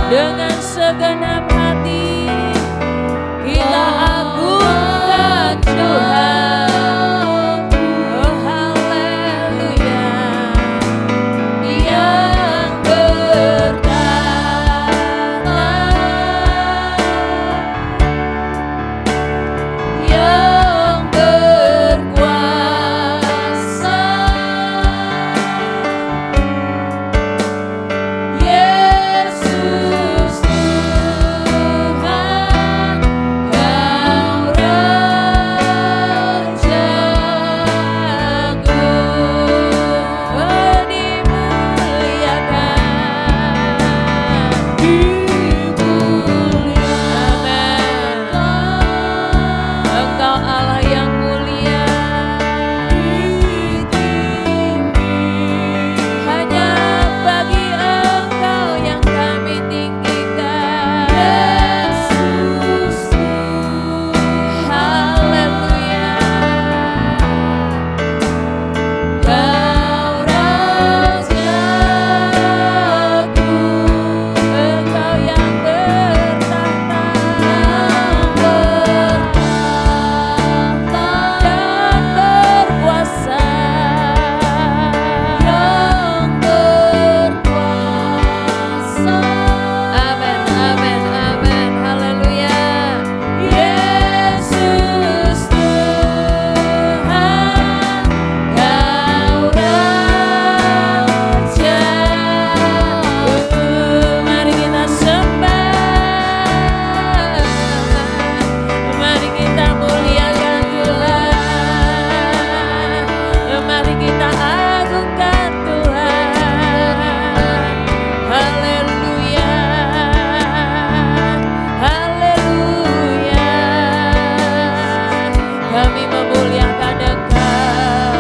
dengan segenap hati kita agungkan Tuhan. Oh haleluya, yang bertata, yang berkuasa, Yesus Tuhan, Kau Raja Agung, dimuliakan, dimuliakan. Engkau Allah yang mulia, hanya bagi Engkau yang kami tinggikan. Yesus haleluya, Kau Raja Agung, Engkau yang bertahta dan berkuasa, yang berkuasa. Amin, amin, amin, haleluya. Yesus Tuhan, Kau Raja Agung. Mari kita sembah, mari kita muliakan Tuhan, mari kita agungkan Tuhan. Haleluya, haleluya. Kami memuliakan Engkau,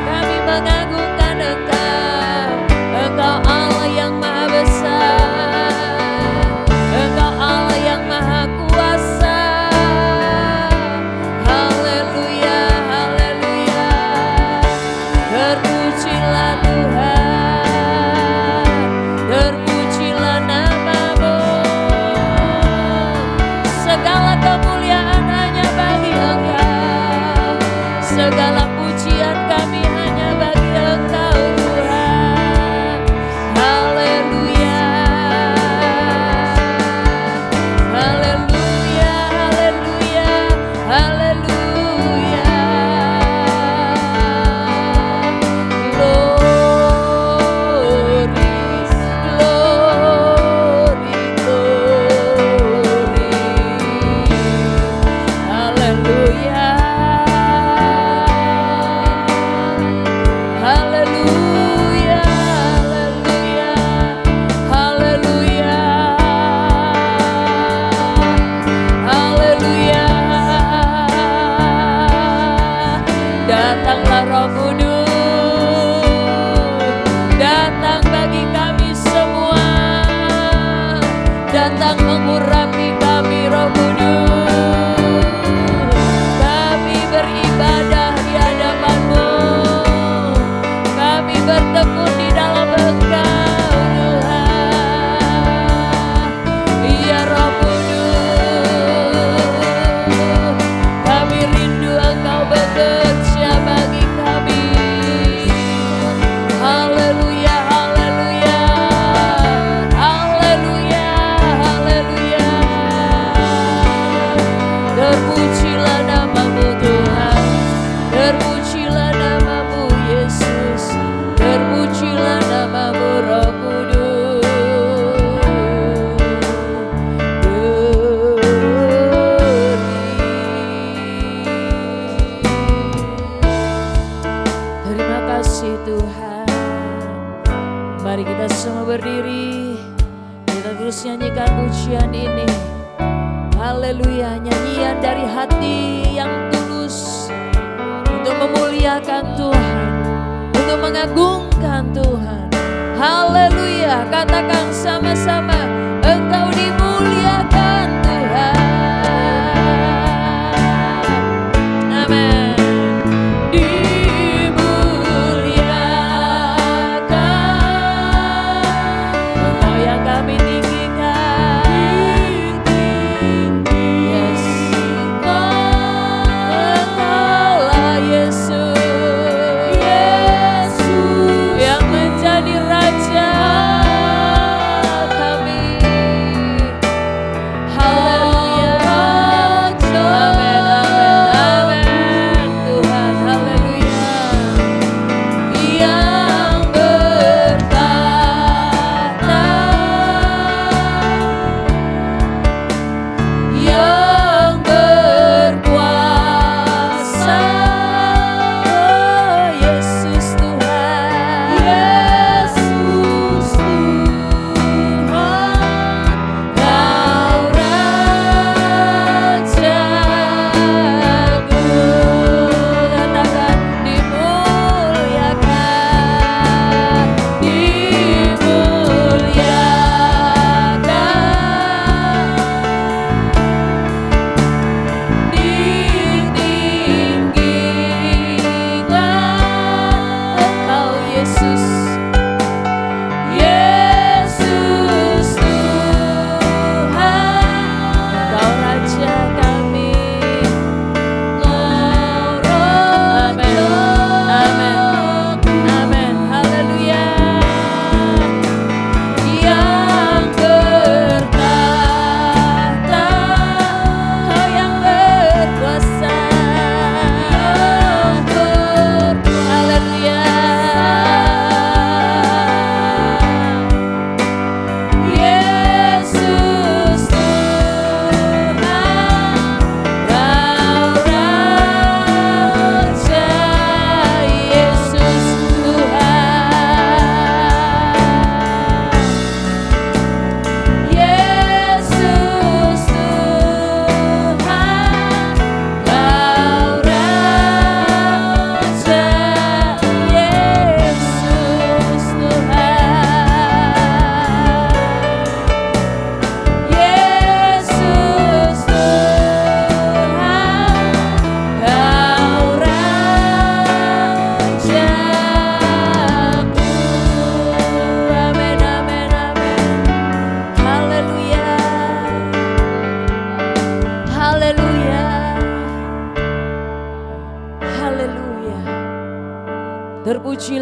kami mengagungkan Engkau. Engkau Allah yang maha besar, Engkau Allah yang maha kuasa. Haleluya, haleluya. Terpujilah Tuhan, terpujilah nama-Mu. Segala kemuliaan hanya bagi Engkau, segala pujian kami hanya bagi Engkau Tuhan. Haleluya, haleluya, haleluya, haleluya. Glory, glory, glory. Haleluya, haleluya, haleluya, haleluya, haleluya. Datanglah Roh Kudus, datang bagi kami semua, datang mengurapi kami Roh Kudus. Kami beribadah di hadapan-Mu, kami bertekun di dalam Engkau Tuhan. Iya Roh Kudus, kami rindu Engkau bekerja bagi kami. Haleluya, haleluya, haleluya, haleluya. Terpujilah nama-Mu Tuhan, terpujilah nama-Mu Yesus, terpujilah nama-Mu Roh Kudus. Terima kasih Tuhan. Mari kita semua berdiri, kita terus nyanyikan pujian ini. Haleluya, nyanyian dari hati yang tulus untuk memuliakan Tuhan, untuk mengagungkan Tuhan. Haleluya, katakan sama-sama, Engkau dimuliakan Tuhan. Amin. Dimuliakan, Engkau yang kami tinggikan.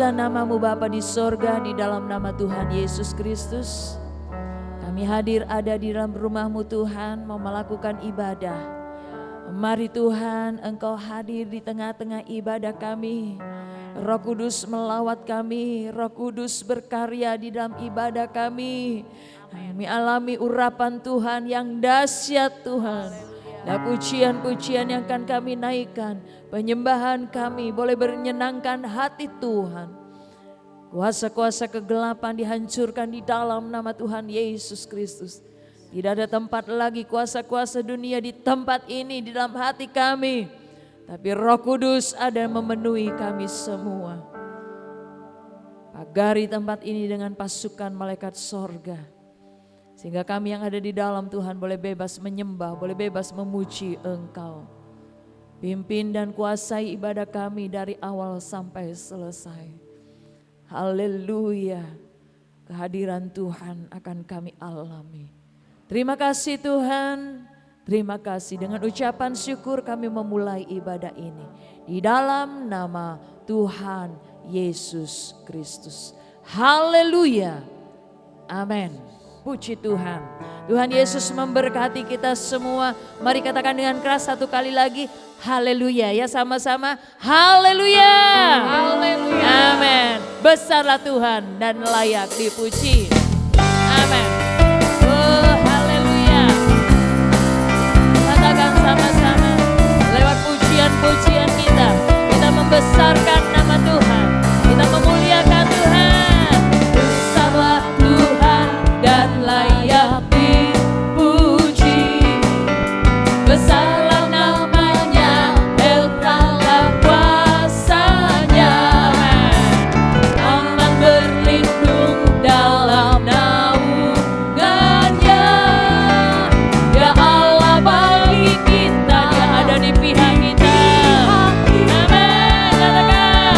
Terpujilah namamu Bapa di sorga, di dalam nama Tuhan Yesus Kristus. Kami hadir ada di dalam rumah-Mu Tuhan, mau melakukan ibadah. Mari Tuhan, Engkau hadir di tengah-tengah ibadah kami. Roh Kudus melawat kami, Roh Kudus berkarya di dalam ibadah kami. Kami alami urapan Tuhan yang dahsyat Tuhan. Dan pujian-pujian yang akan kami naikkan, penyembahan kami boleh menyenangkan hati Tuhan. Kuasa-kuasa kegelapan dihancurkan di dalam nama Tuhan Yesus Kristus. Tidak ada tempat lagi kuasa-kuasa dunia di tempat ini, di dalam hati kami. Tapi Roh Kudus ada memenuhi kami semua. Pagari tempat ini dengan pasukan malaikat sorga. Sehingga kami yang ada di dalam Tuhan boleh bebas menyembah, boleh bebas memuji Engkau. Pimpin dan kuasai ibadah kami dari awal sampai selesai. Haleluya. Kehadiran Tuhan akan kami alami. Terima kasih Tuhan. Terima kasih, dengan ucapan syukur kami memulai ibadah ini. Di dalam nama Tuhan Yesus Kristus. Haleluya. Amin. Puji Tuhan. Tuhan Yesus memberkati kita semua. Mari katakan dengan keras satu kali lagi. Haleluya. Ya sama-sama. Haleluya. Haleluya. Amin. Besarlah Tuhan dan layak dipuji. Amin. Oh haleluya. Katakan sama-sama. Lewat pujian-pujian kita membesarkan nama Tuhan. Kita memuliakan Tuhan. Besarlah Tuhan dan layak dipuji. Besarlah namanya, hebatlah kuasanya. Aman berlindung dalam naungannya. Ya Allah bagi kita, Dia ada di pihak kita. Amin, katakan.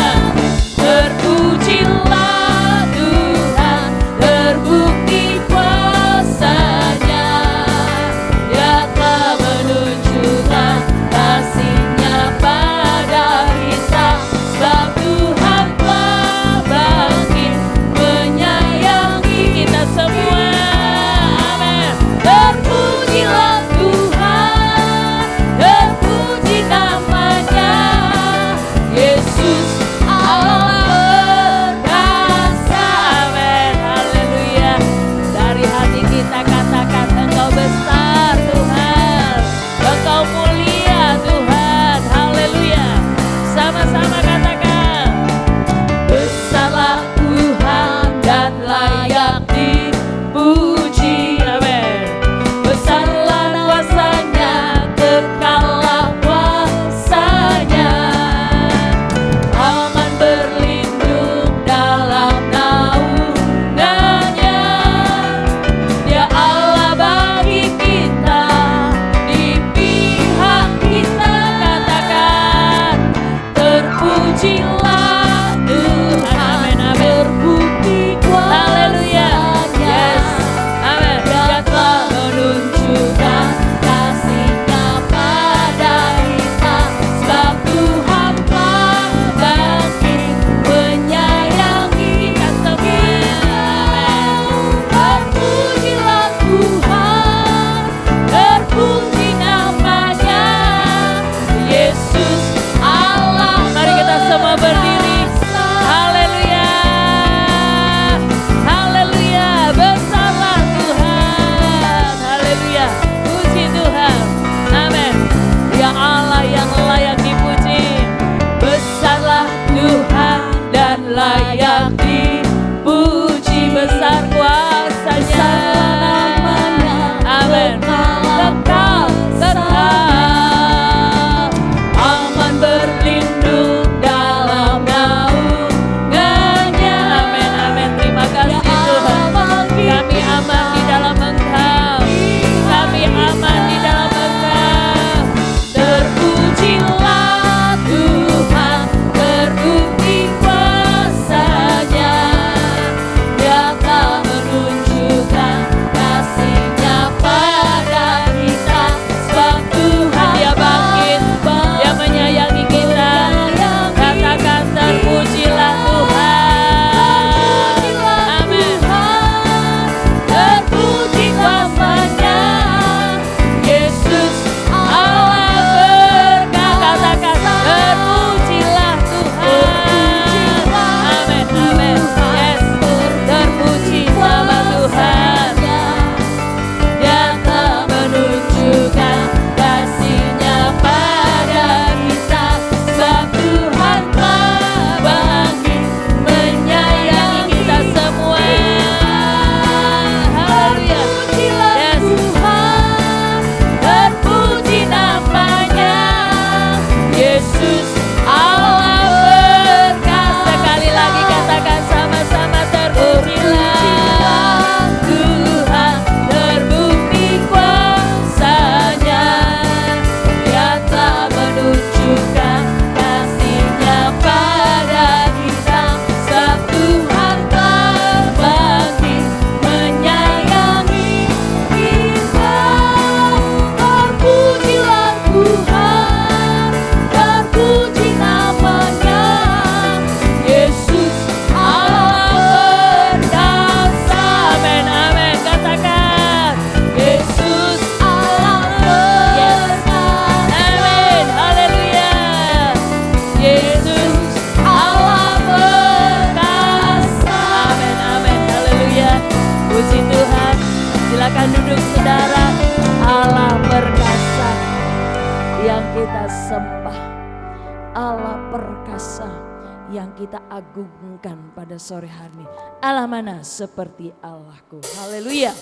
Silahkan duduk saudara. Allah perkasa yang kita sembah, Allah perkasa yang kita agungkan pada sore hari ini. Allah mana seperti Allahku. Haleluya.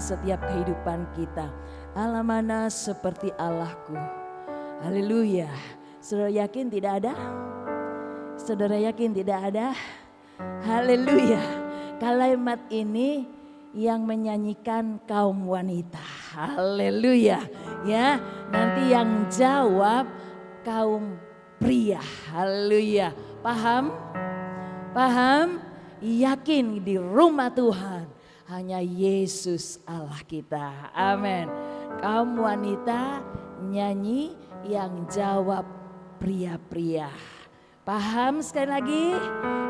Setiap kehidupan kita. Allah mana seperti Allahku. Haleluya. Saudara yakin tidak ada? Saudara yakin tidak ada? Haleluya. Kalimat ini yang menyanyikan kaum wanita. Haleluya. Ya, nanti yang jawab kaum pria. Haleluya. Paham? Paham? Yakin di rumah Tuhan hanya Yesus Allah kita. Amin. Kaum wanita nyanyi, yang jawab pria-pria. Paham sekali lagi?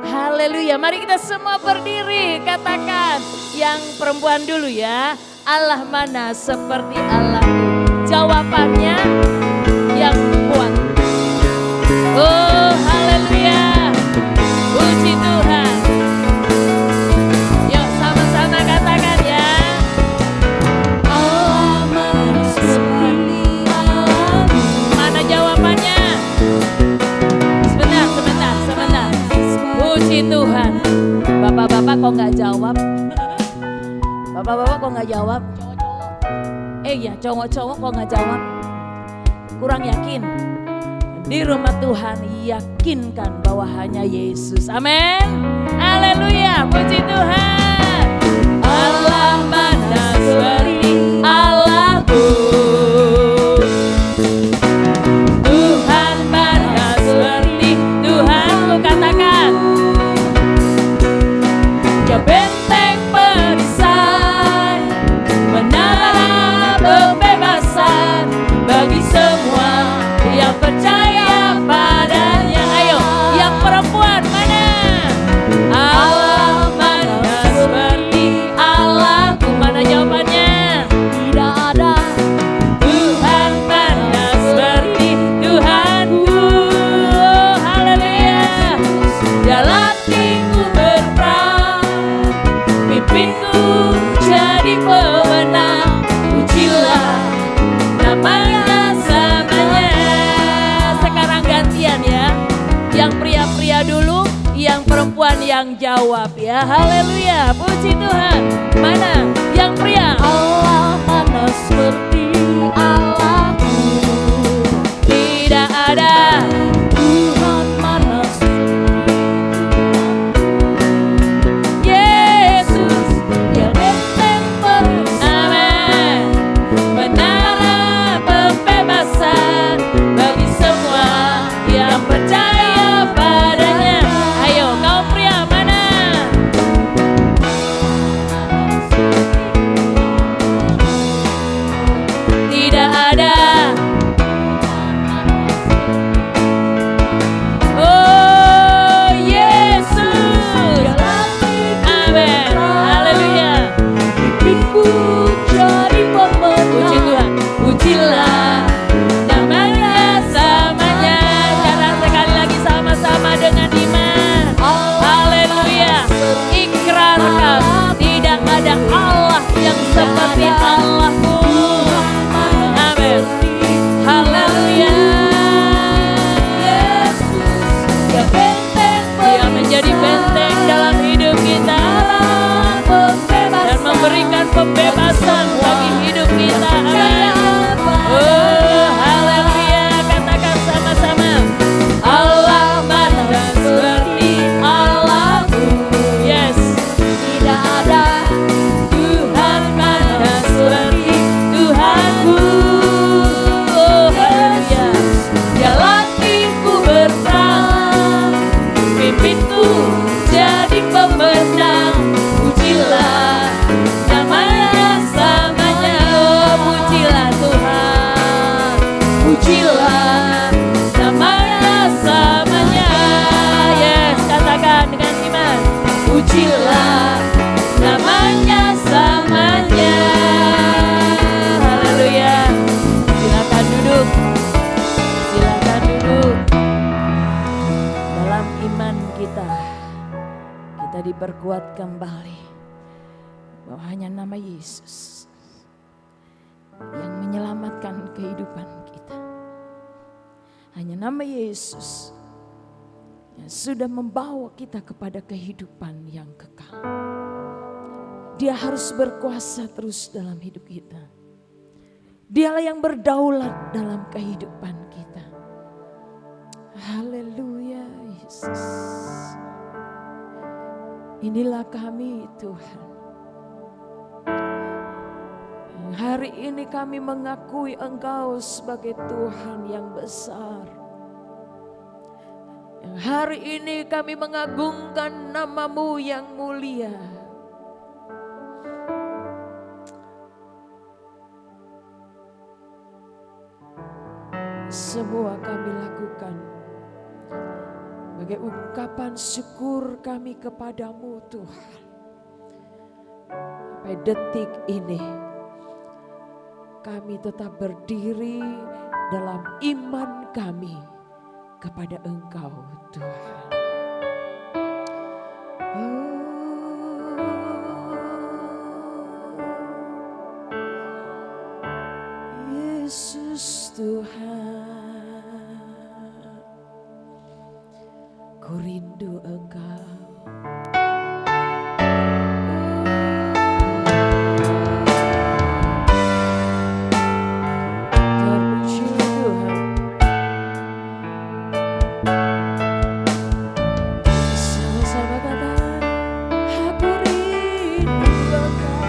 Haleluya. Mari kita semua berdiri, katakan yang perempuan dulu ya. Allah mana seperti Allahku. Jawabannya yang kuat. Oh haleluya. Puji Tuhan. Tuhan, bapak-bapak kok nggak jawab? Bapak-bapak kok nggak jawab? Ya cowok-cowok kok nggak jawab? Kurang yakin? Di rumah Tuhan yakinkan bahwa hanya Yesus. Amin. Haleluya, puji Tuhan. Allah mana seperti Allahku. Tuhan mana seperti Tuhanku, katakan. Benteng perisai, menara pembebasan bagi semua yang percaya padanya. Ayo, yang perempuan mana? Allah mana seperti Allahku. Mana jawabannya? Tidak ada. Tuhan mana seperti Tuhanku. Oh, haleluya. Jalan tinggu berperang, pimpinku jadi pemenang. Pujilah namanya samanya. Sekarang gantian ya. Yang pria-pria dulu, yang perempuan yang jawab ya. Haleluya, puji Tuhan. Mana yang pria? Allah mana seperti Allahku. Tidak ada. diperkuat kembali bahwa hanya nama Yesus yang menyelamatkan kehidupan kita. Hanya nama Yesus yang sudah membawa kita kepada kehidupan yang kekal. Dia harus berkuasa terus dalam hidup kita. Dialah yang berdaulat dalam kehidupan kita. Haleluya Yesus. Inilah kami Tuhan. Hari ini kami mengakui Engkau sebagai Tuhan yang besar. Hari ini kami mengagungkan nama-Mu yang mulia. Semua kami lakukan sebagai ungkapan syukur kami kepadamu Tuhan. Sampai detik ini kami tetap berdiri dalam iman kami kepada Engkau Tuhan. Yesus Tuhan, ku rindu Engkau. Terpuji Tuhan. Sama-sama katakan, aku rindu Engkau.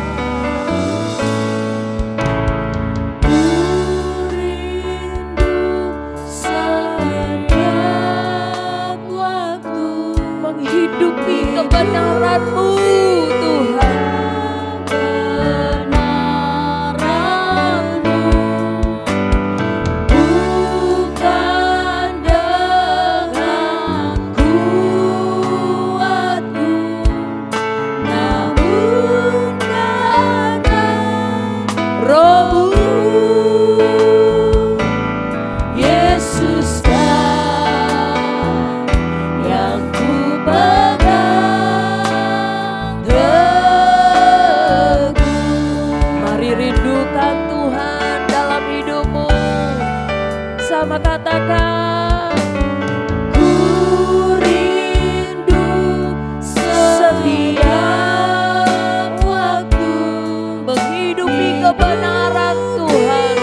Ku rindu setiap waktu menghidupi kebenaran-Mu Tuhan. Kebenaran-Mu bukan dengan kuatku, namun karena Roh-Mu. Yesuslah yang ku pegang teguh. Mari rindukan Tuhan dalam hidupmu. Sama katakan, ku rindu setiap waktu menghidupi kebenaran Tuhan.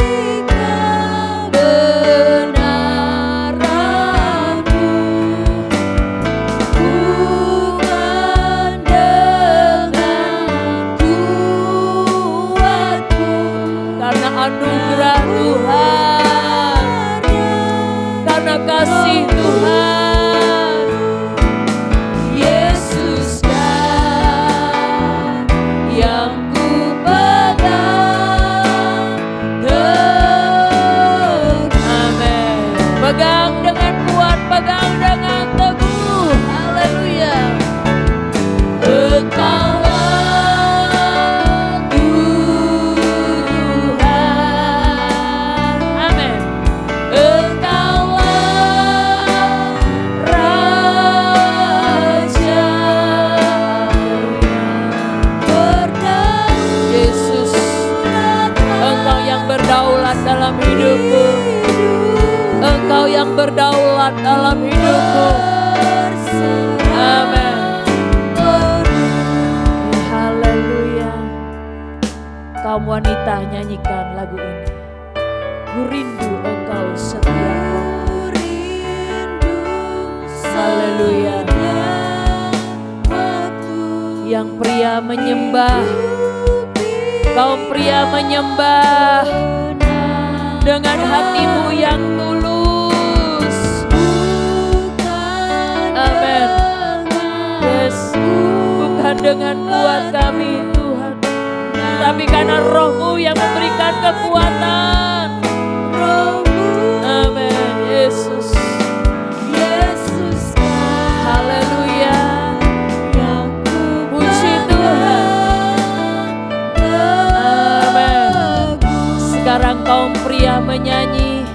Kebenaran-Mu bukan dengan kuatku, karena anugerah Tuhan, karena kasih Tuhan. Yesuslah yang ku pegang teguh. Amin. Pegang dengan kuat, pegang dengan teguh. Haleluya. Engkaulah Tuhan. Amin. Engkaulah Raja berdaulat. Yesus, Engkau yang berdaulat dalam hidupku. Engkau yang berdaulat dalam hidupku. Amin. Haleluya. Kaum wanita nyanyikan lagu ini. Ku rindu Engkau setiap waktu. Haleluya. Yang pria menyembah, kaum pria menyembah dengan hatimu yang tulus. Amin. Yes. Bukan dengan kuat kami Tuhan, tapi karena Roh-Mu yang memberikan kekuatan. Amin. Yesus. Haleluya. Puji Tuhan. Amin. Sekarang kaum pria menyanyi,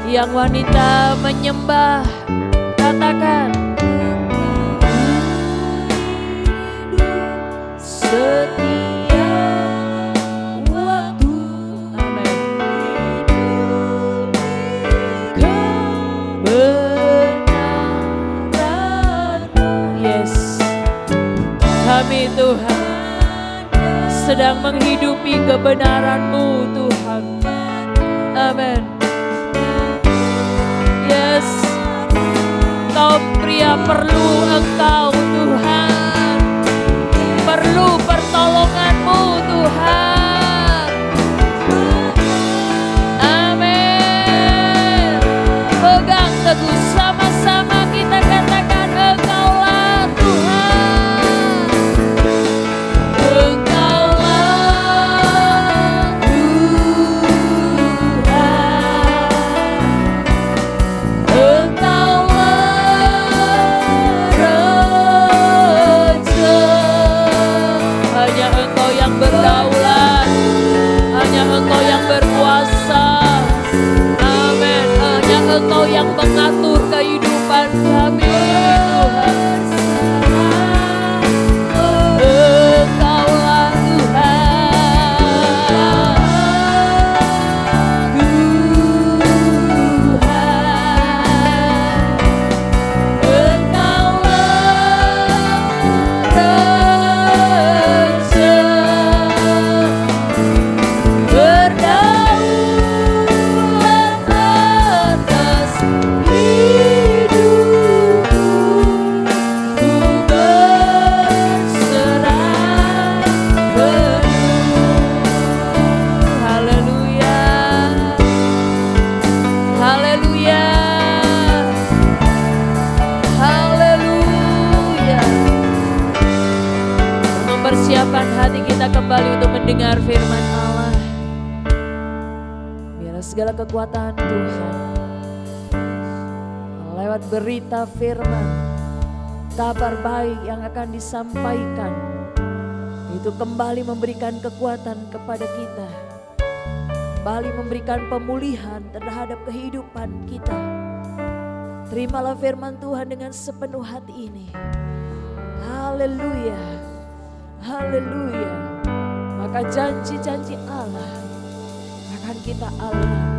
yang wanita menyembah. Katakan, setiap waktu. Amin. Kebenaran-Mu. Yes. Kami Tuhan sedang menghidupi kebenaran-Mu Tuhan. Amin. Yes. Kaum pria perlu Engkau Tuhan. Perlu pertolongan-Mu Tuhan. Amin. Pegang teguh sama-sama kita katakan Engkaulah Tuhan. Engkaulah Tuhan. Engkaulah Raja. Hanya Engkau yang berdaulat. Hanya Engkau yang berkuasa. Amin. Hanya Engkau yang mengatur kehidupan kami Tuhan. Engkaulah persiapkan hati kita kembali untuk mendengar firman Allah. Biarlah segala kekuatan Tuhan lewat berita firman, kabar baik yang akan disampaikan, itu kembali memberikan kekuatan kepada kita, kembali memberikan pemulihan terhadap kehidupan kita. Terimalah firman Tuhan dengan sepenuh hati ini. Haleluya. Haleluya. Maka janji-janji Allah akan kita alami.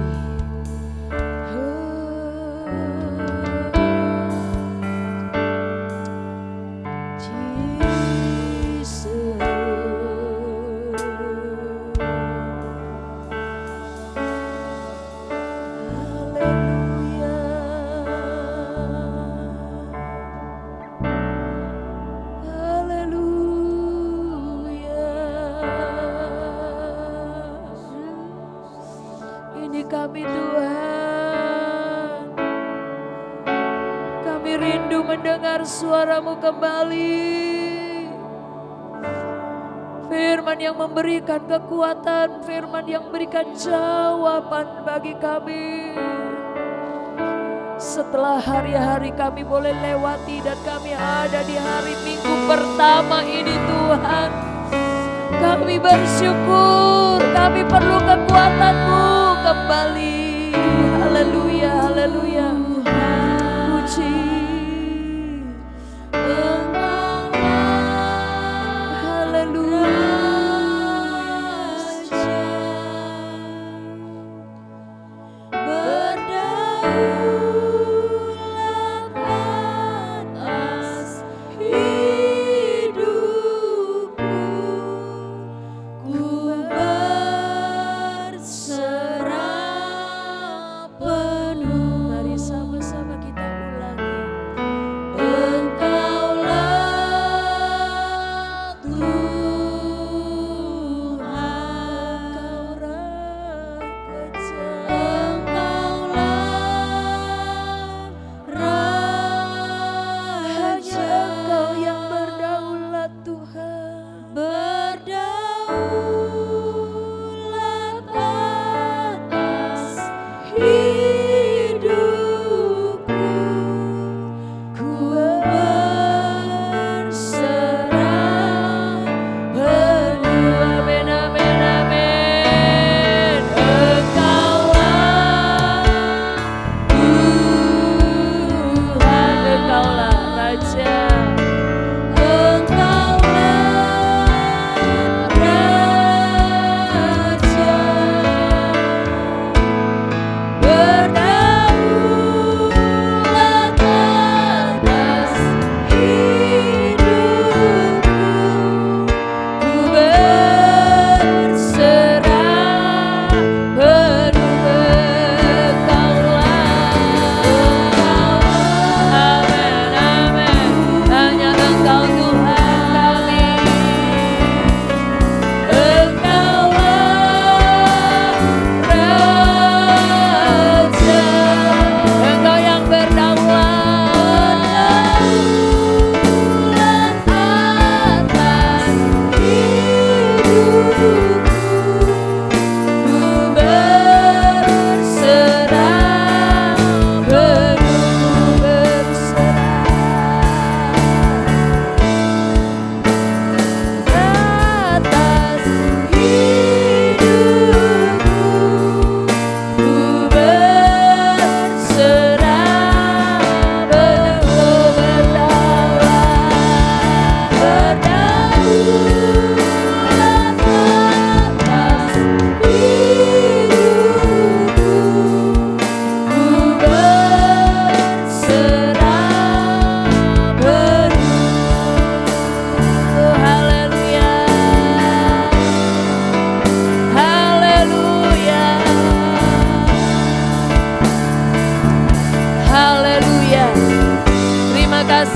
Kami Tuhan, kami rindu mendengar suara-Mu kembali. Firman yang memberikan kekuatan, firman yang memberikan jawaban bagi kami. Setelah hari-hari kami boleh lewati dan kami ada di hari Minggu pertama ini Tuhan, kami bersyukur, kami perlu kekuatan-Mu kembali. Haleluya, haleluya. Puji Engkaulah, haleluya. Berdaulat atas hidupku, ku berserah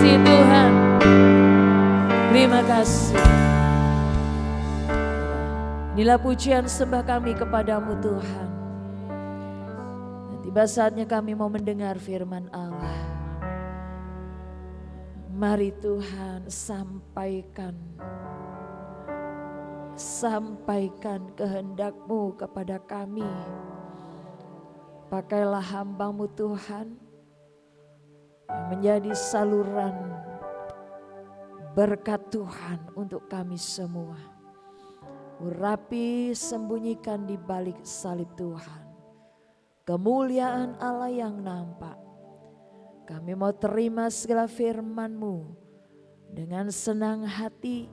kasih Tuhan. Terima kasih. Inilah pujian sembah kami kepadamu Tuhan. Dan tiba saatnya kami mau mendengar firman Allah. Mari Tuhan sampaikan kehendak-Mu kepada kami. Pakailah hamba-Mu Tuhan yang menjadi saluran berkat Tuhan untuk kami semua. Urapi, sembunyikan di balik salib Tuhan kemuliaan Allah yang nampak. Kami mau terima segala firman-Mu dengan senang hati.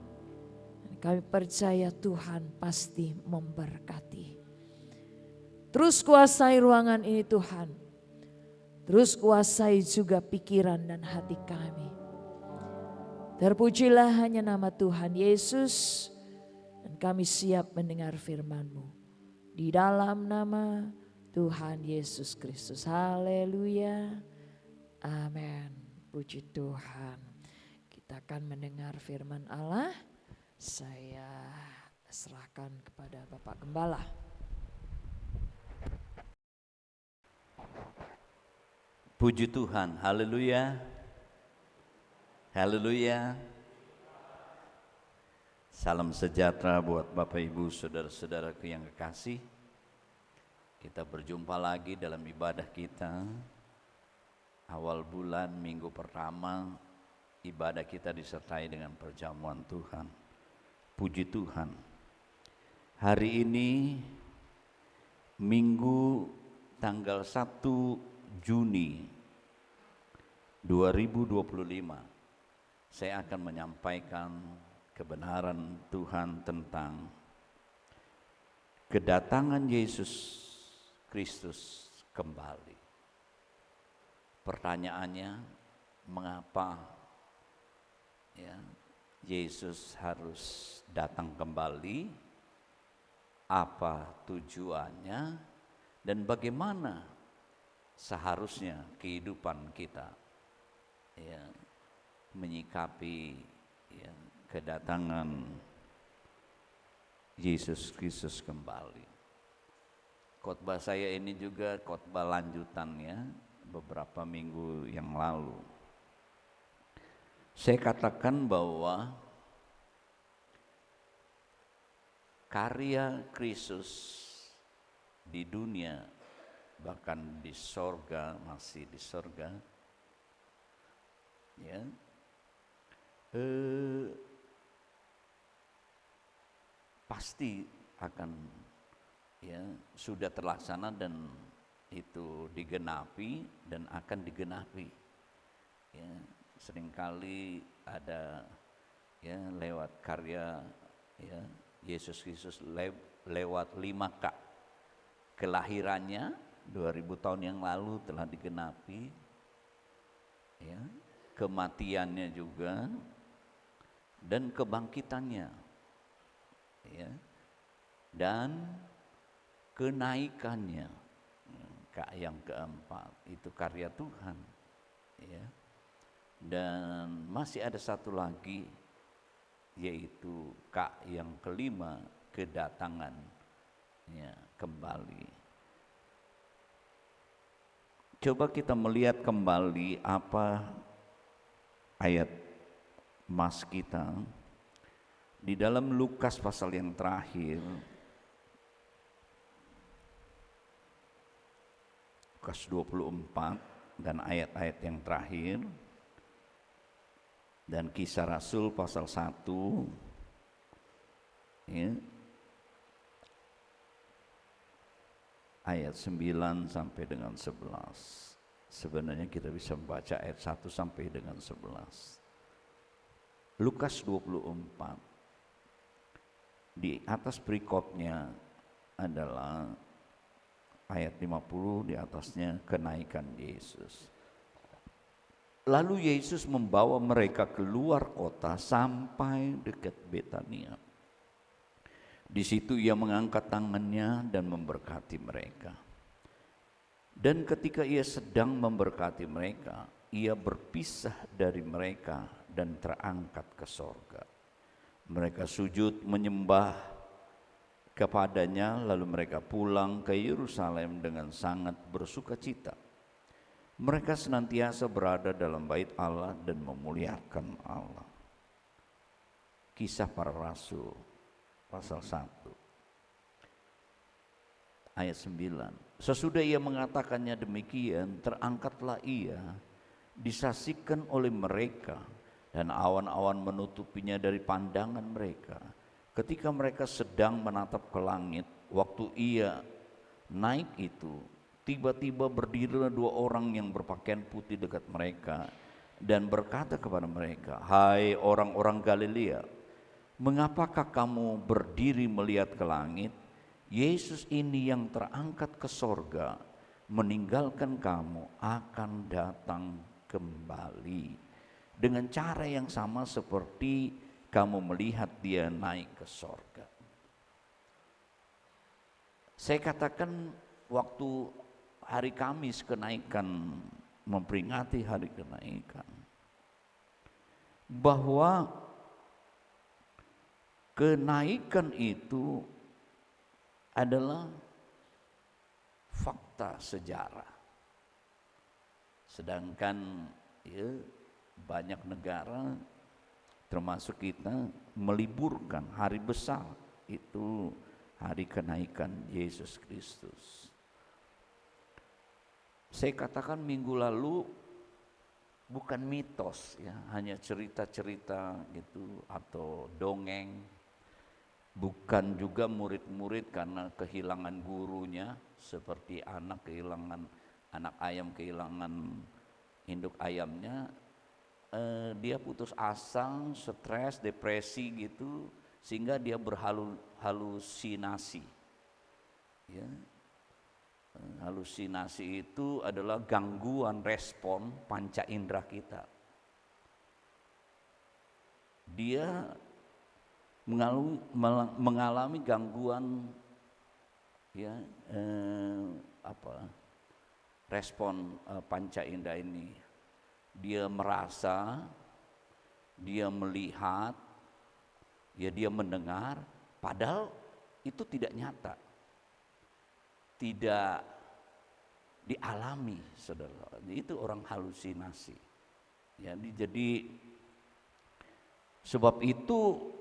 Kami percaya Tuhan pasti memberkati. Terus kuasai ruangan ini Tuhan. Terus kuasai juga pikiran dan hati kami. Terpujilah hanya nama Tuhan Yesus. Dan kami siap mendengar firman-Mu. Di dalam nama Tuhan Yesus Kristus. Haleluya. Amin. Puji Tuhan. Kita akan mendengar firman Allah. Saya serahkan kepada Bapak Gembala. Puji Tuhan. Haleluya. Haleluya. Salam sejahtera buat Bapak Ibu saudara-saudaraku yang kekasih. Kita berjumpa lagi dalam ibadah kita. Awal bulan minggu pertama ibadah kita disertai dengan perjamuan Tuhan. Puji Tuhan. Hari ini Minggu tanggal 1 Juni 2025 saya akan menyampaikan kebenaran Tuhan tentang kedatangan Yesus Kristus kembali. Pertanyaannya, mengapa ya, Yesus harus datang kembali? Apa tujuannya? Dan bagaimana seharusnya kehidupan kita ya, menyikapi ya, kedatangan Yesus Kristus kembali. Khotbah saya ini juga khotbah lanjutannya beberapa minggu yang lalu. Saya katakan bahwa karya Kristus di dunia, bahkan di sorga, masih di sorga, ya, pasti akan ya sudah terlaksana dan itu digenapi dan akan digenapi. Ya, seringkali ada ya lewat karya ya Yesus Kristus lewat 5K. Kelahirannya 2000 tahun yang lalu telah digenapi. Ya, kematiannya juga dan kebangkitannya. Ya. Dan kenaikannya yang keempat itu karya Tuhan ya. Dan masih ada satu lagi yaitu yang kelima, kedatangan ya, kembali. Coba kita melihat kembali apa ayat mas kita di dalam Lukas pasal yang terakhir, Lukas 24 dan ayat-ayat yang terakhir, dan Kisah Rasul pasal 1 ya, ayat 9 sampai dengan 11. Sebenarnya kita bisa membaca ayat 1 sampai dengan 11. Lukas 24 di atas perikopnya adalah ayat 50, di atasnya kenaikan Yesus. Lalu Yesus membawa mereka keluar kota sampai dekat Betania. Di situ ia mengangkat tangannya dan memberkati mereka. Dan ketika ia sedang memberkati mereka, ia berpisah dari mereka dan terangkat ke sorga. Mereka sujud menyembah kepadanya, lalu mereka pulang ke Yerusalem dengan sangat bersukacita. Mereka senantiasa berada dalam bait Allah dan memuliakan Allah. Kisah Para Rasul pasal 1 ayat 9. Sesudah ia mengatakannya demikian, terangkatlah ia, disaksikan oleh mereka, dan awan-awan menutupinya dari pandangan mereka. Ketika mereka sedang menatap ke langit, waktu ia naik itu, tiba-tiba berdirilah 2 orang yang berpakaian putih dekat mereka dan berkata kepada mereka, "Hai orang-orang Galilea, mengapakah kamu berdiri melihat ke langit? Yesus ini yang terangkat ke sorga, meninggalkan kamu, akan datang kembali dengan cara yang sama seperti kamu melihat dia naik ke sorga." Saya katakan waktu hari Kamis kenaikan, memperingati hari kenaikan, bahwa kenaikan itu adalah fakta sejarah. Sedangkan ya, banyak negara termasuk kita meliburkan hari besar itu, hari kenaikan Yesus Kristus. Saya katakan minggu lalu bukan mitos ya, hanya cerita-cerita gitu atau dongeng. Bukan juga murid-murid karena kehilangan gurunya, seperti anak ayam kehilangan induk ayamnya, dia putus asa, stres, depresi gitu, sehingga dia berhalusinasi. Ya. Halusinasi itu adalah gangguan respon panca indera kita. Dia mengalami gangguan ya, respon panca indera ini. Dia merasa, dia melihat, ya dia mendengar, padahal itu tidak nyata, tidak dialami, saudara. Itu orang halusinasi. Ya, jadi sebab itu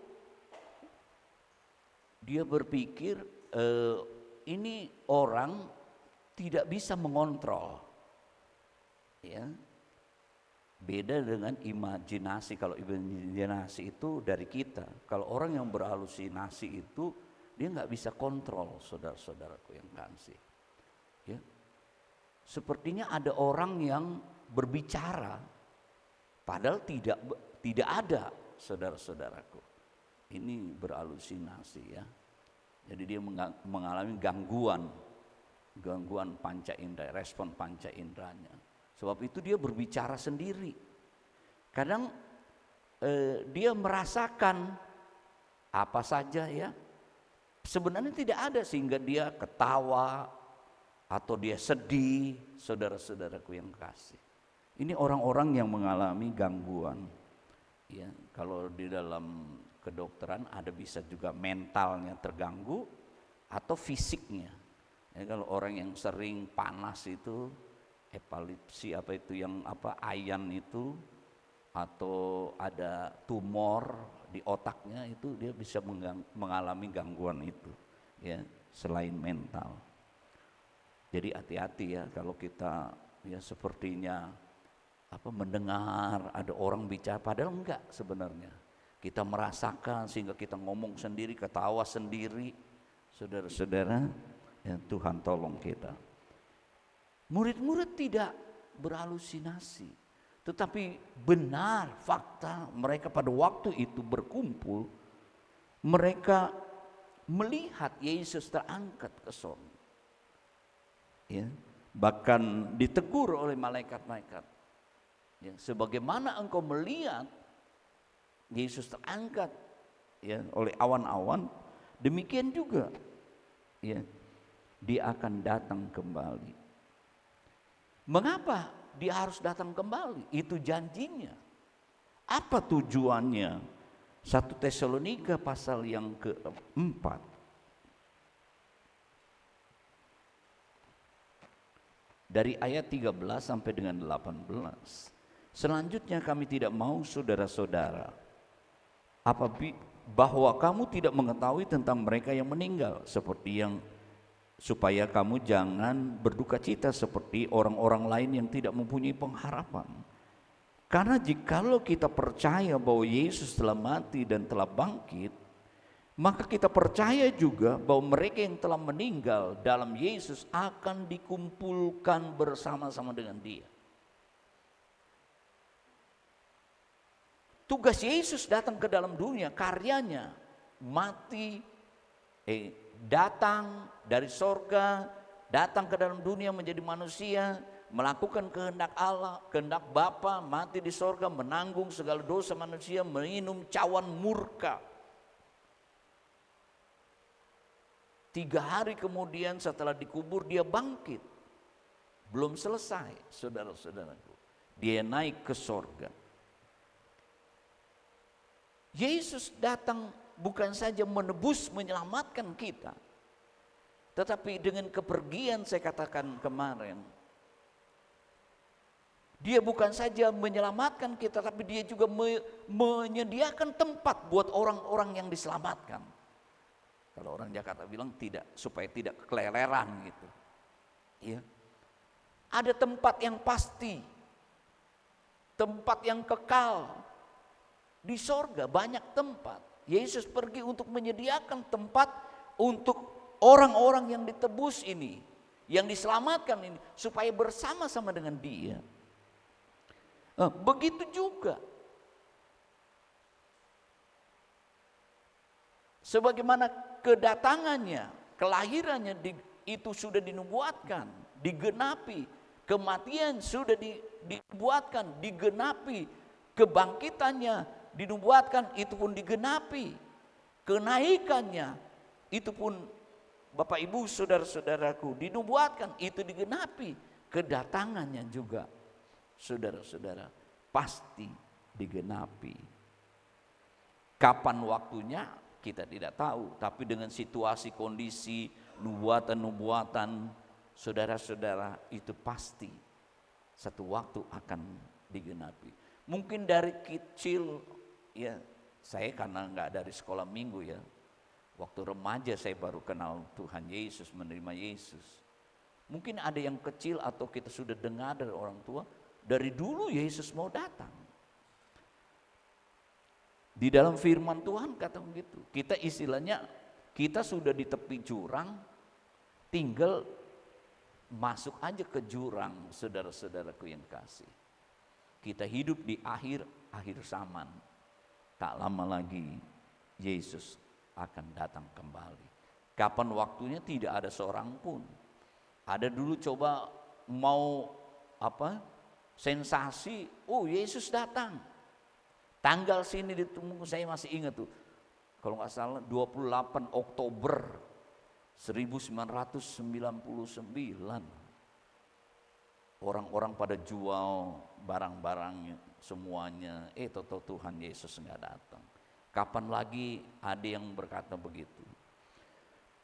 dia berpikir ini orang tidak bisa mengontrol. Ya. Beda dengan imajinasi. Kalau imajinasi itu dari kita. Kalau orang yang berhalusinasi itu dia nggak bisa kontrol, saudara-saudaraku yang kasih. Ya. Sepertinya ada orang yang berbicara, padahal tidak ada, saudara-saudaraku. Ini berhalusinasi ya. Jadi dia mengalami gangguan panca indera, respon panca inderanya. Sebab itu dia berbicara sendiri. Kadang dia merasakan apa saja ya, sebenarnya tidak ada, sehingga dia ketawa atau dia sedih, saudara-saudaraku yang kasih. Ini orang-orang yang mengalami gangguan. Ya, kalau di dalam kedokteran ada bisa juga mentalnya terganggu atau fisiknya. Ya, kalau orang yang sering panas itu, epilepsi ayan itu, atau ada tumor di otaknya, itu dia bisa mengalami gangguan itu ya, selain mental. Jadi hati-hati ya kalau kita ya sepertinya mendengar ada orang bicara, padahal enggak sebenarnya. Kita merasakan sehingga kita ngomong sendiri, ketawa sendiri. Saudara-saudara, ya Tuhan tolong kita. Murid-murid tidak berhalusinasi, tetapi benar fakta mereka pada waktu itu berkumpul, mereka melihat Yesus terangkat ke sorga. Ya, bahkan ditegur oleh malaikat-malaikat. Ya, sebagaimana engkau melihat Yesus terangkat ya oleh awan-awan, demikian juga ya dia akan datang kembali. Mengapa dia harus datang kembali. Itu janjinya. Apa tujuannya? 1 Tesalonika pasal yang keempat. Dari ayat 13 sampai dengan 18. Selanjutnya kami tidak mau saudara-saudara bahwa kamu tidak mengetahui tentang mereka yang meninggal, supaya kamu jangan berduka cita seperti orang-orang lain yang tidak mempunyai pengharapan. Karena jikalau kita percaya bahwa Yesus telah mati dan telah bangkit, maka kita percaya juga bahwa mereka yang telah meninggal dalam Yesus akan dikumpulkan bersama-sama dengan Dia. Tugas Yesus datang ke dalam dunia, karyanya mati, datang dari sorga, datang ke dalam dunia menjadi manusia, melakukan kehendak Allah, kehendak Bapa, mati di sorga, menanggung segala dosa manusia, minum cawan murka. 3 hari kemudian setelah dikubur dia bangkit. Belum selesai, saudara-saudaraku. Dia naik ke sorga. Yesus datang bukan saja menebus, menyelamatkan kita, tetapi dengan kepergian saya katakan kemarin, Dia bukan saja menyelamatkan kita, tapi Dia juga menyediakan tempat buat orang-orang yang diselamatkan. Kalau orang Jakarta bilang tidak, supaya tidak keleleran gitu. Ya. Ada tempat yang pasti, tempat yang kekal. Di sorga banyak tempat. Yesus pergi untuk menyediakan tempat untuk orang-orang yang ditebus ini, yang diselamatkan ini, supaya bersama-sama dengan Dia. Begitu juga sebagaimana kedatangannya, kelahirannya itu sudah dinubuatkan, digenapi, kematian sudah dibuatkan, digenapi, kebangkitannya dinubuatkan, itu pun digenapi, kenaikannya itu pun Bapak Ibu saudara-saudaraku dinubuatkan, itu digenapi, kedatangannya juga saudara-saudara pasti digenapi. Kapan waktunya kita tidak tahu, tapi dengan situasi, kondisi, nubuatan-nubuatan saudara-saudara itu pasti satu waktu akan digenapi. Mungkin dari kecil ya, saya karena nggak dari sekolah minggu ya, waktu remaja saya baru kenal Tuhan Yesus, menerima Yesus. Mungkin ada yang kecil atau kita sudah dengar dari orang tua, dari dulu Yesus mau datang. Di dalam firman Tuhan kata begitu. Kita istilahnya, kita sudah di tepi jurang, tinggal masuk aja ke jurang, saudara-saudaraku yang kasih. Kita hidup di akhir zaman. Tak lama lagi Yesus akan datang kembali. Kapan waktunya tidak ada seorang pun. Ada dulu coba mau sensasi, Yesus datang. Tanggal sini ditunggu, saya masih ingat tuh. Kalau nggak salah 28 Oktober 1999. Orang-orang pada jual barang-barangnya semuanya, toto Tuhan Yesus nggak datang. Kapan lagi ada yang berkata begitu?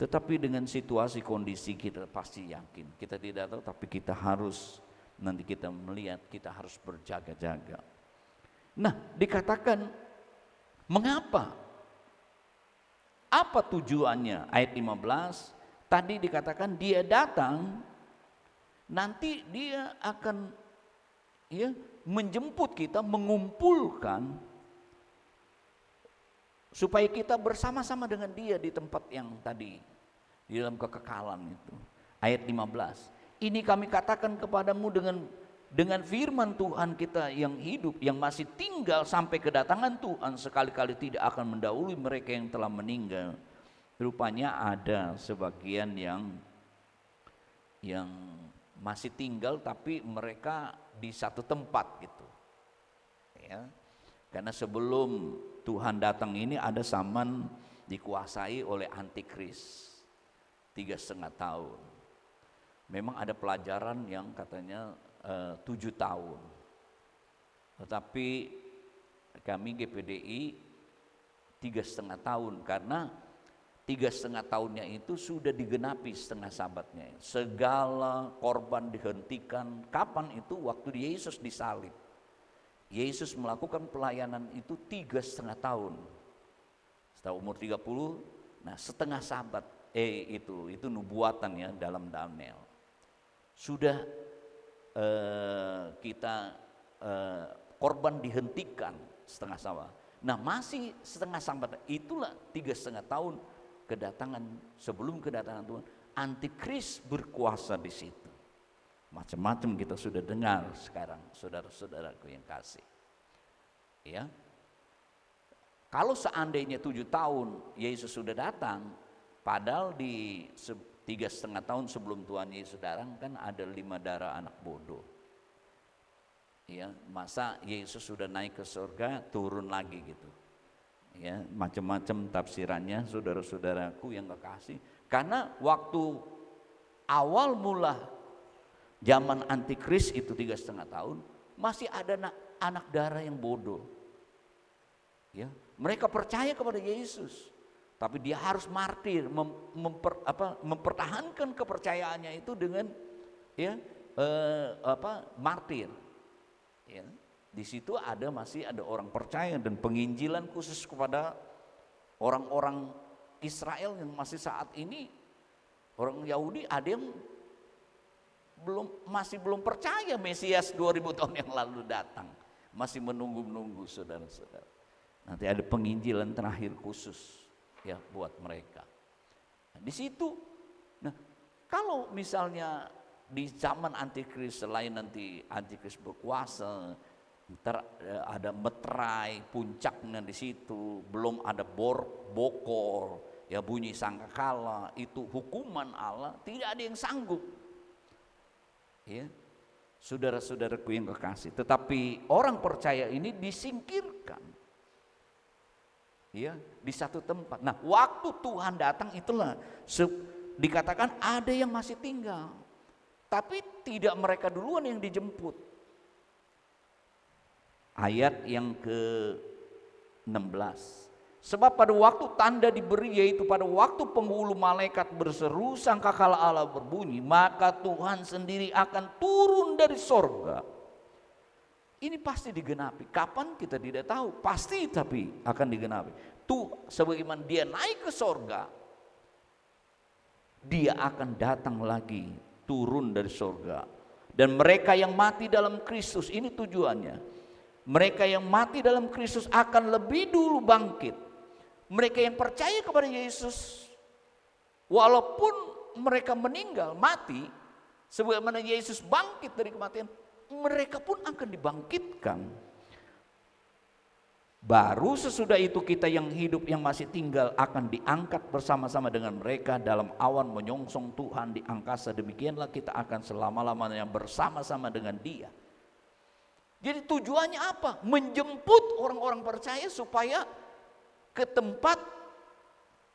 Tetapi dengan situasi kondisi kita pasti yakin, kita tidak tahu, tapi kita harus, nanti kita melihat, kita harus berjaga-jaga. Nah, dikatakan mengapa? Apa tujuannya? Ayat 15 tadi dikatakan Dia datang, nanti Dia akan menjemput kita, mengumpulkan supaya kita bersama-sama dengan Dia di tempat yang tadi, di dalam kekekalan itu. Ayat 15. Ini kami katakan kepadamu dengan firman Tuhan kita yang hidup, yang masih tinggal sampai kedatangan Tuhan, sekali-kali tidak akan mendahului mereka yang telah meninggal. Rupanya ada sebagian yang masih tinggal, tapi mereka di satu tempat gitu. Ya. Karena sebelum Tuhan datang ini ada zaman dikuasai oleh antikris 3,5 tahun. Memang ada pelajaran yang katanya 7 tahun. Tetapi kami GPDI 3,5 tahun, karena 3,5 tahunnya itu sudah digenapi setengah sabatnya. Segala korban dihentikan. Kapan itu? Waktu Yesus disalib. Yesus melakukan pelayanan itu 3,5 tahun. Setelah umur 30, nah setengah sabat, itu nubuatan ya dalam Daniel. Sudah kita korban dihentikan setengah sabat. Nah masih setengah sabat, itulah 3,5 tahun kedatangan, sebelum kedatangan Tuhan, antikris berkuasa di situ. Macam-macam kita sudah dengar sekarang, saudara-saudaraku yang kasih. Ya, kalau seandainya 7 tahun Yesus sudah datang, padahal di 3,5 tahun sebelum Tuhan Yesus datang kan ada 5 darah anak bodoh. Ya, masa Yesus sudah naik ke surga turun lagi gitu. Ya, macam-macam tafsirannya saudara-saudaraku yang kekasih. Karena waktu awal mula zaman antikris itu 3,5 tahun, masih ada anak darah yang bodoh. Ya, mereka percaya kepada Yesus, tapi dia harus martir, mempertahankan kepercayaannya itu dengan martir. Ya, di situ masih ada orang percaya, dan penginjilan khusus kepada orang-orang Israel yang masih saat ini, orang Yahudi ada yang masih belum percaya Mesias 2000 tahun yang lalu datang, masih menunggu-nunggu saudara-saudara. Nanti ada penginjilan terakhir khusus ya buat mereka. Nah, di situ, nah kalau misalnya di zaman antikris, selain nanti antikris berkuasa, ada meterai puncaknya di situ, belum ada bokor, ya bunyi sangkakala, itu hukuman Allah, tidak ada yang sanggup. Ya, saudara-saudaraku yang kekasih, tetapi orang percaya ini disingkirkan. Ya, di satu tempat. Nah, waktu Tuhan datang itulah dikatakan ada yang masih tinggal, tapi tidak mereka duluan yang dijemput. Ayat yang ke-16. Sebab pada waktu tanda diberi, yaitu pada waktu penghulu malaikat berseru, sangkakala Allah berbunyi, maka Tuhan sendiri akan turun dari sorga. Ini pasti digenapi. Kapan kita tidak tahu, pasti tapi akan digenapi. Tuh, sebagaimana dia naik ke sorga, dia akan datang lagi, turun dari sorga. Dan mereka yang mati dalam Kristus, ini tujuannya, mereka yang mati dalam Kristus akan lebih dulu bangkit. Mereka yang percaya kepada Yesus, walaupun mereka meninggal, mati, sebagaimana Yesus bangkit dari kematian, mereka pun akan dibangkitkan. Baru sesudah itu kita yang hidup yang masih tinggal akan diangkat bersama-sama dengan mereka dalam awan menyongsong Tuhan di angkasa. Demikianlah kita akan selama-lamanya bersama-sama dengan Dia. Jadi tujuannya apa? Menjemput orang-orang percaya supaya ke tempat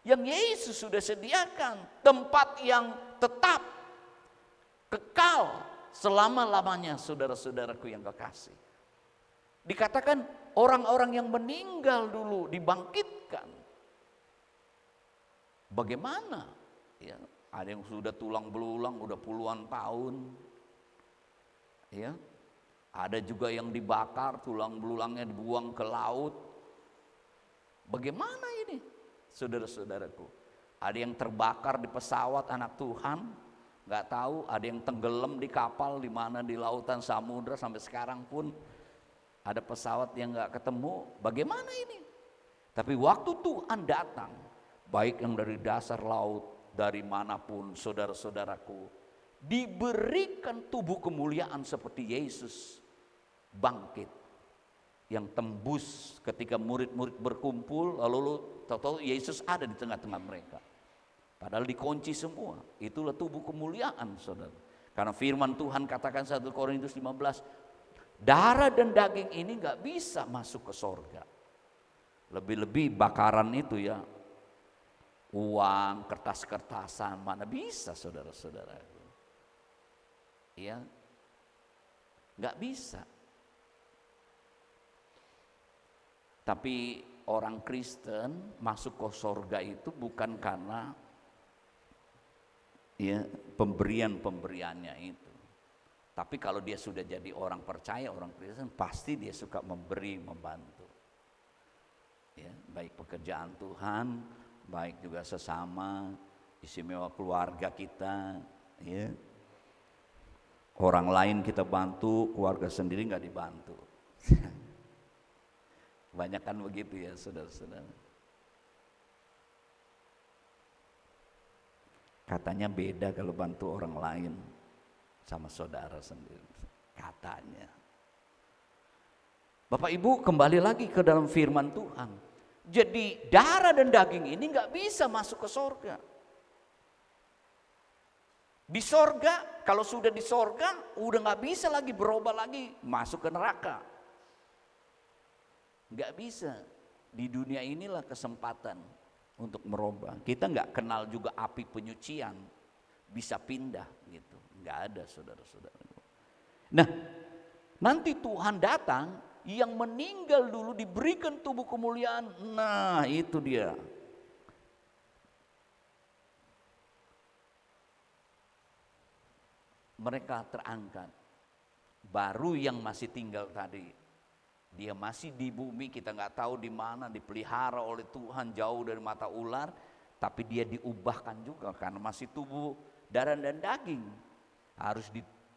yang Yesus sudah sediakan, tempat yang tetap, kekal selama-lamanya, saudara-saudaraku yang kekasih. Dikatakan orang-orang yang meninggal dulu dibangkitkan. Bagaimana? Ya, ada yang sudah tulang belulang, udah puluhan tahun. Ya, ada juga yang dibakar, tulang belulangnya dibuang ke laut. Bagaimana ini, saudara-saudaraku? Ada yang terbakar di pesawat anak Tuhan, nggak tahu. Ada yang tenggelam di kapal di mana di lautan samudra, sampai sekarang pun ada pesawat yang nggak ketemu. Bagaimana ini? Tapi waktu Tuhan datang, baik yang dari dasar laut, dari manapun, saudara-saudaraku, diberikan tubuh kemuliaan seperti Yesus bangkit, yang tembus ketika murid-murid berkumpul, lalu tahu-tahu Yesus ada di tengah-tengah mereka. Padahal dikunci semua. Itulah tubuh kemuliaan, saudara. Karena firman Tuhan katakan 1 Korintus 15, darah dan daging ini gak bisa masuk ke sorga. Lebih-lebih bakaran itu ya, uang, kertas-kertasan, mana bisa, saudara-saudara. Ya, Nggak bisa. Tapi orang Kristen masuk ke sorga itu bukan karena ya pemberian-pemberiannya itu. Tapi kalau dia sudah jadi orang percaya, orang Kristen, pasti dia suka memberi, membantu. Ya, baik pekerjaan Tuhan, baik juga sesama, istimewa keluarga kita, ya. Orang lain kita bantu, keluarga sendiri nggak dibantu. Kebanyakan begitu ya, saudara-saudara. Katanya beda kalau bantu orang lain sama saudara sendiri, katanya. Bapak Ibu, kembali lagi ke dalam firman Tuhan. Jadi darah dan daging ini nggak bisa masuk ke sorga. Di sorga, kalau sudah di sorga, udah nggak bisa lagi berubah lagi masuk ke neraka. Nggak bisa. Di dunia inilah kesempatan untuk merubah. Kita nggak kenal juga api penyucian bisa pindah gitu. Nggak ada, saudara-saudara. Nah, nanti Tuhan datang, yang meninggal dulu diberikan tubuh kemuliaan. Nah, itu dia. Mereka terangkat. Baru yang masih tinggal tadi, dia masih di bumi, kita nggak tahu di mana, dipelihara oleh Tuhan jauh dari mata ular, tapi dia diubahkan juga karena masih tubuh darah dan daging, harus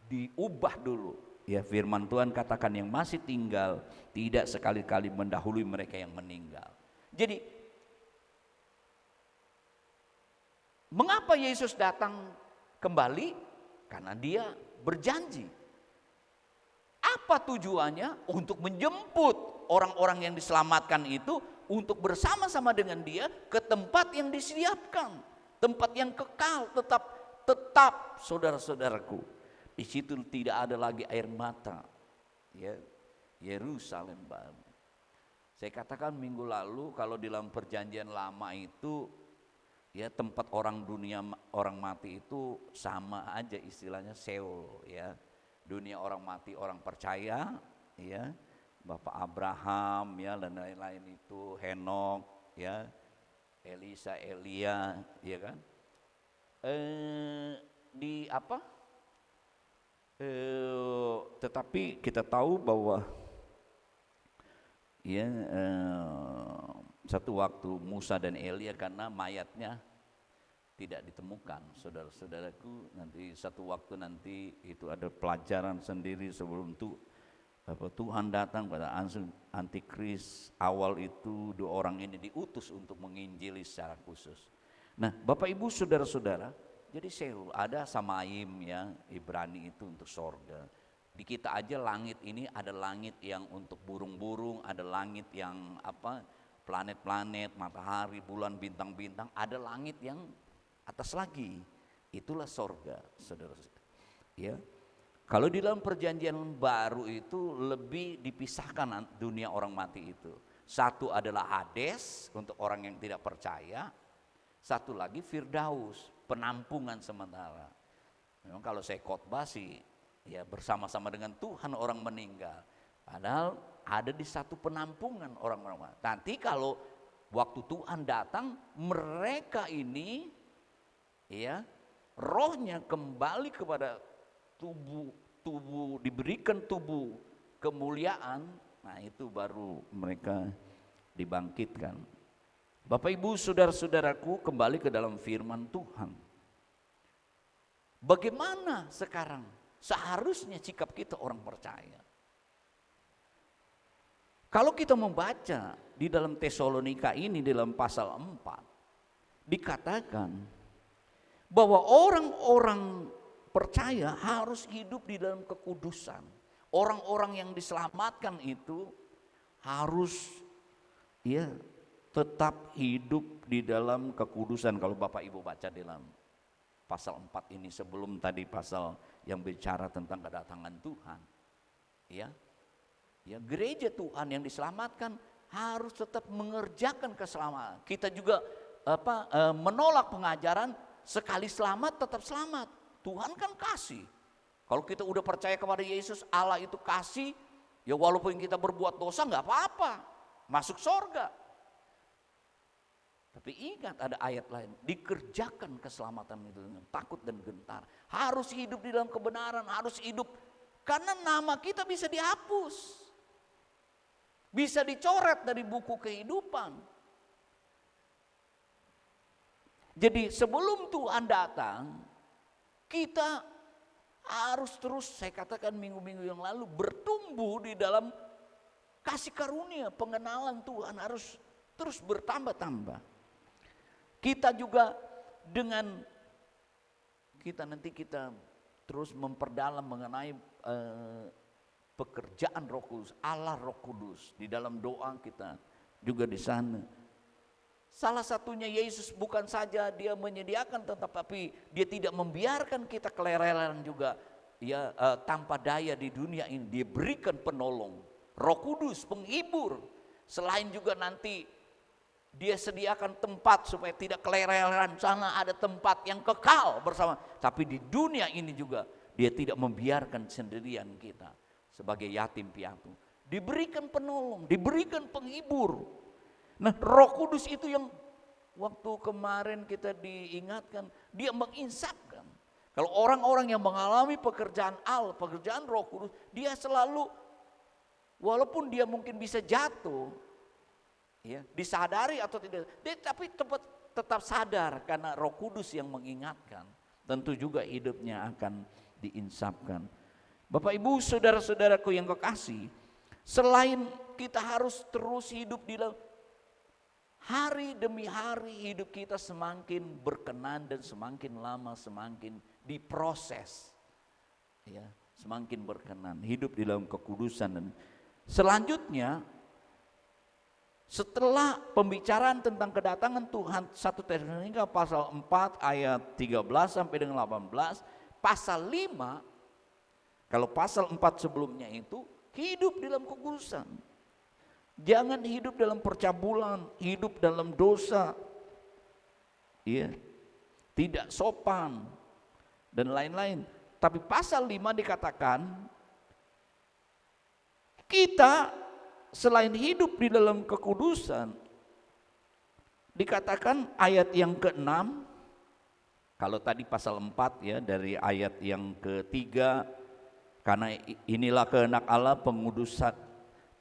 diubah dulu. Ya, firman Tuhan katakan yang masih tinggal tidak sekali-kali mendahului mereka yang meninggal. Jadi mengapa Yesus datang kembali? Karena dia berjanji. Apa tujuannya? Untuk menjemput orang-orang yang diselamatkan itu untuk bersama-sama dengan dia ke tempat yang disediakan, tempat yang kekal, tetap saudara-saudaraku. Di situ tidak ada lagi air mata. Ya, Yerusalem baru. Saya katakan minggu lalu, kalau di dalam perjanjian lama itu, ya, tempat orang dunia, orang mati itu sama aja istilahnya Seol, ya. Dunia orang mati, orang percaya, ya, Bapak Abraham, ya, dan lain-lain itu, Henok, ya, Elisa, Elia, ya kan. Di apa? Tetapi kita tahu bahwa ya, satu waktu Musa dan Elia, karena mayatnya tidak ditemukan, saudara-saudaraku, nanti satu waktu nanti itu ada pelajaran sendiri sebelum itu Tuhan datang pada antikris awal itu, dua orang ini diutus untuk menginjili secara khusus. Nah, Bapak Ibu saudara-saudara, jadi Seul ada Samaim, ya, Ibrani itu untuk sorga. Di kita aja langit ini ada langit yang untuk burung-burung, ada langit yang apa, planet-planet, matahari, bulan, bintang-bintang, ada langit yang atas lagi, itulah sorga, saudara-saudara. Ya, kalau di dalam perjanjian baru itu lebih dipisahkan dunia orang mati itu. Satu adalah Hades untuk orang yang tidak percaya, satu lagi Firdaus, penampungan sementara. Memang kalau saya khotbah sih, ya, bersama-sama dengan Tuhan orang meninggal. Padahal ada di satu penampungan orang-orang mati. Nanti kalau waktu Tuhan datang, mereka ini, ya, rohnya kembali kepada tubuh, diberikan tubuh kemuliaan. Nah, itu baru mereka dibangkitkan. Bapak Ibu saudara-saudaraku, kembali ke dalam firman Tuhan. Bagaimana sekarang seharusnya sikap kita orang percaya? Kalau kita membaca di dalam Tesalonika ini, di dalam pasal 4, dikatakan bahwa orang-orang percaya harus hidup di dalam kekudusan. Orang-orang yang diselamatkan itu harus, ya, tetap hidup di dalam kekudusan. Kalau Bapak Ibu baca di dalam pasal 4 ini, sebelum tadi pasal yang bicara tentang kedatangan Tuhan, ya, gereja Tuhan yang diselamatkan harus tetap mengerjakan keselamatan. Kita juga menolak pengajaran sekali selamat tetap selamat. Tuhan kan kasih. Kalau kita udah percaya kepada Yesus, Allah itu kasih, ya walaupun kita berbuat dosa nggak apa-apa, masuk sorga. Tapi ingat ada ayat lain, dikerjakan keselamatan itu dengan takut dan gentar. Harus hidup di dalam kebenaran, harus hidup, karena nama kita bisa dihapus. Bisa dicoret dari buku kehidupan. Jadi sebelum Tuhan datang, kita harus terus, saya katakan minggu-minggu yang lalu, bertumbuh di dalam kasih karunia, pengenalan Tuhan harus terus bertambah-tambah. Kita juga dengan kita terus memperdalam mengenai pekerjaan Roh Kudus, Allah Roh Kudus di dalam doa kita juga di sana. Salah satunya Yesus bukan saja dia menyediakan, tetapi dia tidak membiarkan kita keleleran juga ya tanpa daya di dunia ini. Dia berikan penolong, Roh Kudus, penghibur. Selain juga nanti dia sediakan tempat supaya tidak keleleran, sana ada tempat yang kekal bersama. Tapi di dunia ini juga dia tidak membiarkan sendirian kita sebagai yatim piatu. Diberikan penolong, diberikan penghibur. Nah, Roh Kudus itu yang waktu kemarin kita diingatkan, dia menginsapkan. Kalau orang-orang yang mengalami pekerjaan Allah, pekerjaan Roh Kudus, dia selalu, walaupun dia mungkin bisa jatuh, ya, disadari atau tidak, dia tapi tetap sadar karena Roh Kudus yang mengingatkan. Tentu juga hidupnya akan diinsapkan. Bapak Ibu, saudara-saudaraku yang kekasih, selain kita harus terus hidup di dalam, hari demi hari hidup kita semakin berkenan dan semakin lama semakin diproses, ya, semakin berkenan hidup di dalam kekudusan. Dan selanjutnya, setelah pembicaraan tentang kedatangan Tuhan, 1 Tesalonika pasal 4 ayat 13 sampai dengan 18, pasal 5, kalau pasal 4 sebelumnya itu hidup di dalam kekudusan. Jangan hidup dalam percabulan, hidup dalam dosa, ya, tidak sopan dan lain-lain. Tapi pasal 5 dikatakan kita selain hidup di dalam kekudusan, dikatakan ayat yang ke-6, kalau tadi pasal 4 ya, dari ayat yang ke-3, karena inilah kehendak Allah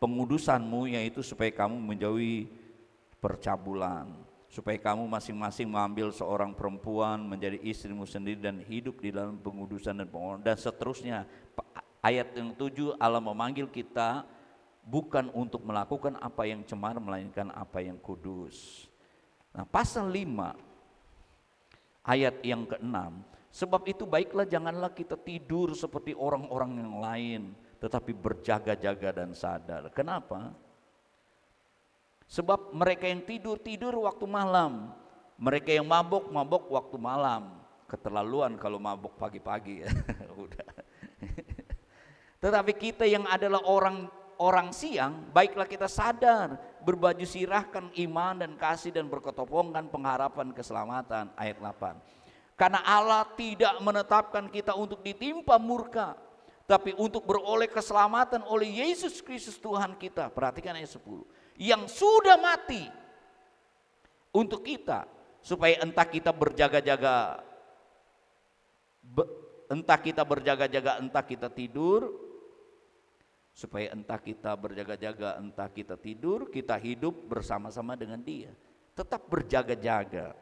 pengudusanmu, yaitu supaya kamu menjauhi percabulan, supaya kamu masing-masing mengambil seorang perempuan menjadi istrimu sendiri dan hidup di dalam pengudusan dan penghormatan, dan seterusnya. Ayat yang 7, Allah memanggil kita bukan untuk melakukan apa yang cemar, melainkan apa yang kudus. Nah, pasal 5 ayat yang ke-6, sebab itu baiklah janganlah kita tidur seperti orang-orang yang lain, tetapi berjaga-jaga dan sadar. Kenapa? Sebab mereka yang tidur waktu malam, mereka yang mabok waktu malam. Keterlaluan kalau mabok pagi-pagi ya. Udah. Tetapi kita yang adalah orang siang, baiklah kita sadar, berbaju sirahkan iman dan kasih dan berketopongkan pengharapan keselamatan. Ayat 8. Karena Allah tidak menetapkan kita untuk ditimpa murka, tapi untuk beroleh keselamatan oleh Yesus Kristus Tuhan kita. Perhatikan ayat 10. Yang sudah mati untuk kita, supaya entah kita berjaga-jaga, entah kita tidur, supaya entah kita berjaga-jaga, entah kita tidur, kita hidup bersama-sama dengan Dia. Tetap berjaga-jaga.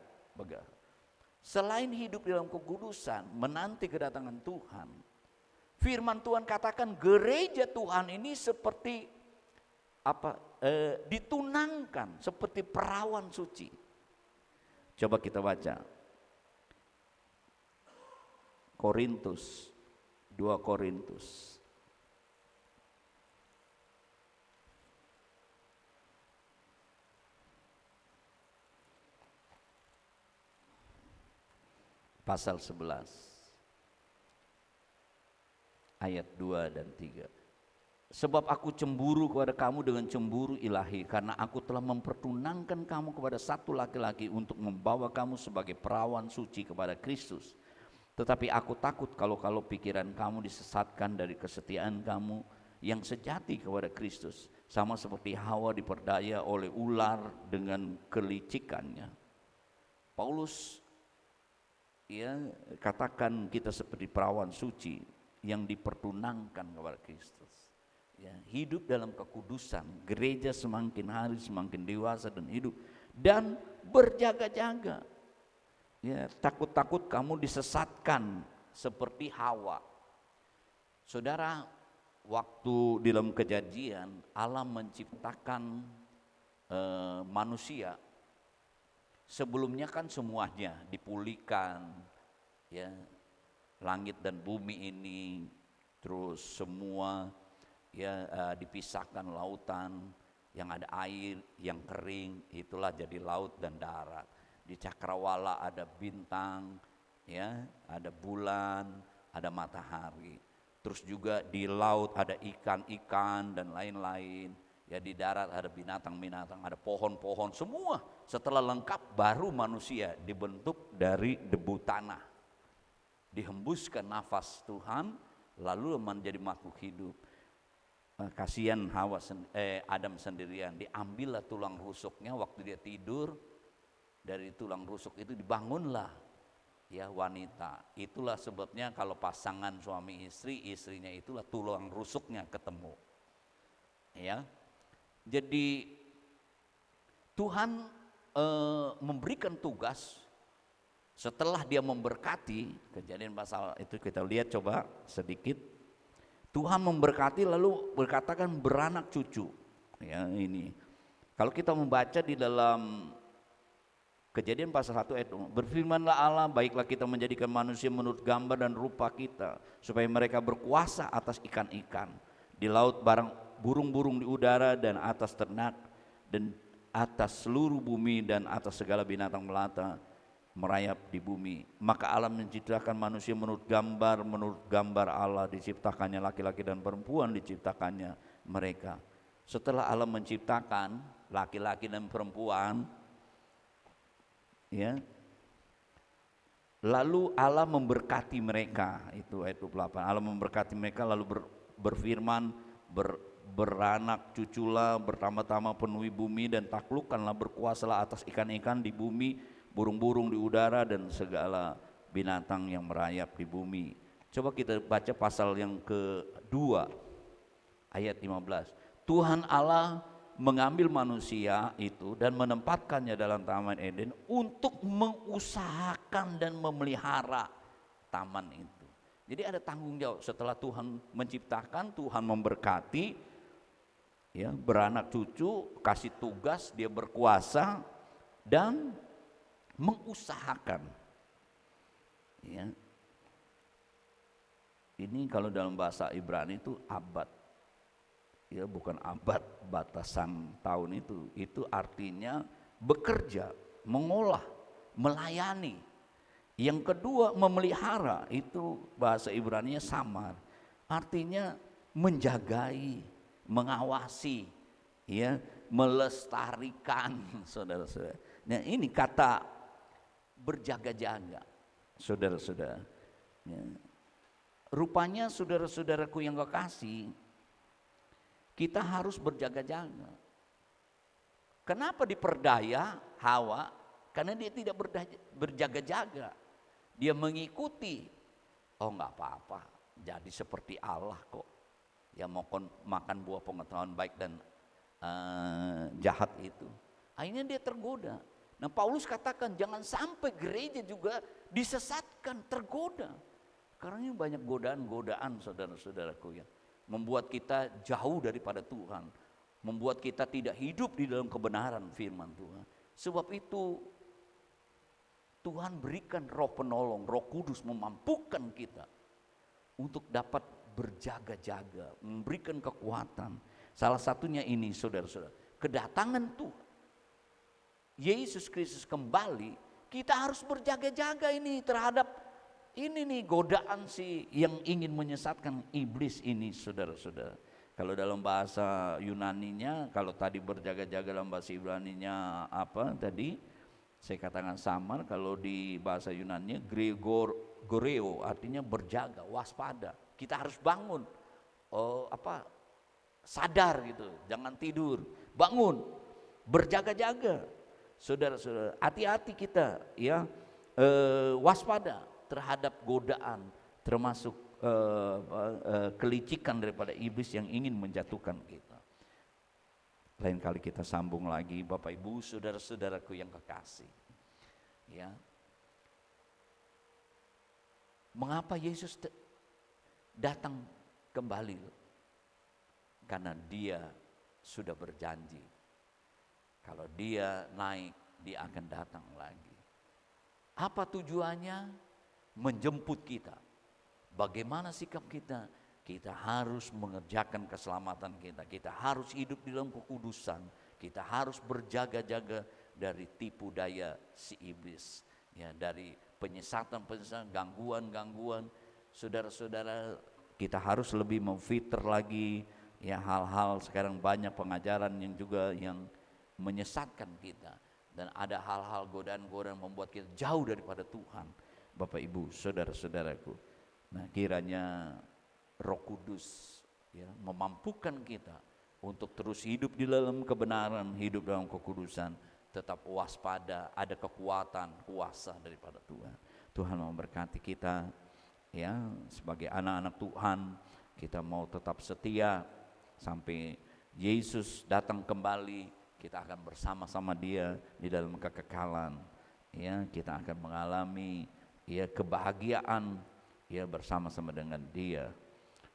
Selain hidup dalam kekudusan, menanti kedatangan Tuhan, firman Tuhan katakan gereja Tuhan ini seperti ditunangkan seperti perawan suci. Coba kita baca Korintus, 2 Korintus pasal 11 ayat 2 dan 3. Sebab aku cemburu kepada kamu dengan cemburu ilahi, karena aku telah mempertunangkan kamu kepada satu laki-laki untuk membawa kamu sebagai perawan suci kepada Kristus. Tetapi aku takut kalau pikiran kamu disesatkan dari kesetiaan kamu yang sejati kepada Kristus, sama seperti Hawa diperdaya oleh ular dengan kelicikannya. Paulus katakan kita seperti perawan suci yang dipertunangkan kepada Kristus. Hidup dalam kekudusan, gereja semakin hari semakin dewasa dan hidup dan berjaga-jaga. Takut-takut kamu disesatkan seperti Hawa. Saudara, waktu di dalam Kejadian Allah menciptakan manusia, sebelumnya kan semuanya dipulihkan, langit dan bumi ini, terus semua dipisahkan lautan, yang ada air, yang kering, itulah jadi laut dan darat. Di cakrawala ada bintang, ada bulan, ada matahari. Terus juga di laut ada ikan-ikan dan lain-lain. Di darat ada binatang-binatang, ada pohon-pohon, semua. Setelah lengkap baru manusia dibentuk dari debu tanah. Dihembuskan nafas Tuhan, lalu menjadi makhluk hidup. Kasihan Adam sendirian, diambillah tulang rusuknya waktu dia tidur. Dari tulang rusuk itu dibangunlah wanita. Itulah sebabnya kalau pasangan suami istri, istrinya itulah tulang rusuknya ketemu. Jadi Tuhan memberikan tugas setelah dia memberkati. Kejadian pasal itu kita lihat coba sedikit. Tuhan memberkati lalu berkatakan beranak cucu. Ini kalau kita membaca di dalam Kejadian pasal 1 ayat 2, berfirmanlah Allah, baiklah kita menjadikan manusia menurut gambar dan rupa kita, supaya mereka berkuasa atas ikan-ikan di laut, barang burung-burung di udara, dan atas ternak, dan atas seluruh bumi, dan atas segala binatang melata merayap di bumi. Maka Allah menciptakan manusia menurut gambar Allah diciptakannya, laki-laki dan perempuan diciptakannya mereka. Setelah Allah menciptakan laki-laki dan perempuan, lalu Allah memberkati mereka, itu ayat 28. Allah memberkati mereka lalu berfirman, beranak cuculah, bertambah-tambah penuhi bumi dan taklukkanlah, berkuasalah atas ikan-ikan di bumi, burung-burung di udara, dan segala binatang yang merayap di bumi. Coba kita baca pasal yang kedua ayat 15. Tuhan Allah mengambil manusia itu dan menempatkannya dalam Taman Eden untuk mengusahakan dan memelihara taman itu. Jadi ada tanggung jawab setelah Tuhan menciptakan, Tuhan memberkati, beranak cucu, kasih tugas, dia berkuasa dan mengusahakan. Ini kalau dalam bahasa Ibrani itu abad. Bukan abad batasan tahun itu artinya bekerja, mengolah, melayani. Yang kedua memelihara, itu bahasa Ibraninya samar, artinya menjagai, mengawasi, melestarikan, saudara-saudara. Nah ini kata berjaga-jaga, saudara-saudara. Rupanya saudara-saudaraku yang kekasih, kita harus berjaga-jaga. Kenapa diperdaya Hawa? Karena dia tidak berjaga-jaga. Dia mengikuti. Oh enggak apa-apa, jadi seperti Allah kok. Yang mau makan buah pengetahuan baik dan jahat itu. Akhirnya dia tergoda. Nah Paulus katakan jangan sampai gereja juga disesatkan, tergoda. Karena ini banyak godaan-godaan saudara-saudaraku membuat kita jauh daripada Tuhan, membuat kita tidak hidup di dalam kebenaran firman Tuhan. Sebab itu Tuhan berikan Roh penolong, Roh Kudus memampukan kita untuk dapat berjaga-jaga, memberikan kekuatan. Salah satunya ini saudara-saudara, kedatangan Tuhan Yesus Kristus kembali, kita harus berjaga-jaga ini terhadap ini nih godaan yang ingin menyesatkan iblis ini, saudara-saudara. Kalau dalam bahasa Yunaninya, kalau tadi berjaga-jaga dalam bahasa Ibraninya apa tadi? Saya katakan samar. Kalau di bahasa Yunaninya goreo artinya berjaga, waspada. Kita harus bangun, sadar gitu, jangan tidur, bangun, berjaga-jaga. Saudara-saudara, hati-hati kita ya, waspada terhadap godaan, termasuk kelicikan daripada iblis yang ingin menjatuhkan kita. Lain kali kita sambung lagi, Bapak Ibu, saudara-saudaraku yang kekasih. Ya. Mengapa Yesus datang kembali? Karena Dia sudah berjanji, kalau Dia naik, Dia akan datang lagi. Apa tujuannya? Menjemput kita. Bagaimana sikap kita? Kita harus mengerjakan keselamatan kita. Kita harus hidup di dalam kekudusan. Kita harus berjaga-jaga dari tipu daya si iblis. Ya, dari penyesatan-penyesatan, gangguan-gangguan. Saudara-saudara, kita harus lebih memfilter lagi ya, hal-hal. Sekarang banyak pengajaran yang juga yang menyesatkan kita. Dan ada hal-hal godaan-godaan membuat kita jauh daripada Tuhan. Bapak Ibu, saudara-saudaraku. Nah, kiranya Roh Kudus ya, memampukan kita untuk terus hidup di dalam kebenaran, hidup dalam kekudusan, tetap waspada, ada kekuatan, kuasa daripada Tuhan. Tuhan memberkati kita ya, sebagai anak-anak Tuhan, kita mau tetap setia sampai Yesus datang kembali. Kita akan bersama-sama Dia di dalam kekekalan. Ya, kita akan mengalami ya kebahagiaan ya bersama-sama dengan Dia.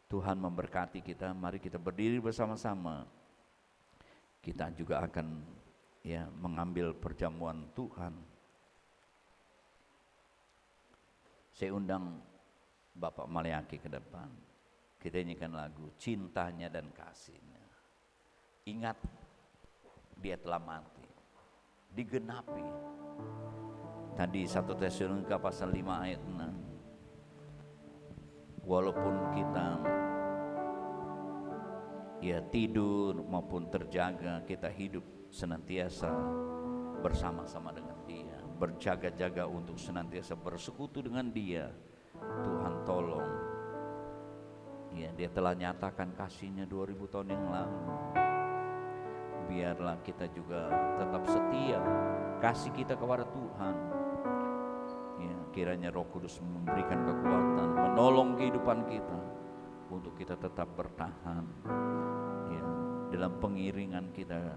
Tuhan memberkati kita. Mari kita berdiri bersama-sama. Kita juga akan ya mengambil perjamuan Tuhan. Saya undang Bapak Maliaki ke depan. Kita nyanyikan lagu Cintanya dan Kasihnya. Ingat, Dia telah mati, digenapi. Tadi 1 Tesalonika pasal 5 ayat 6. Walaupun kita ya tidur maupun terjaga, kita hidup senantiasa bersama-sama dengan Dia, berjaga-jaga untuk senantiasa bersekutu dengan Dia. Tuhan tolong ya, Dia telah nyatakan kasih-Nya 2000 tahun yang lalu. Biarlah kita juga tetap setia kasih kita kepada Tuhan ya, kiranya Roh Kudus memberikan kekuatan, menolong kehidupan kita untuk kita tetap bertahan ya, dalam pengiringan kita,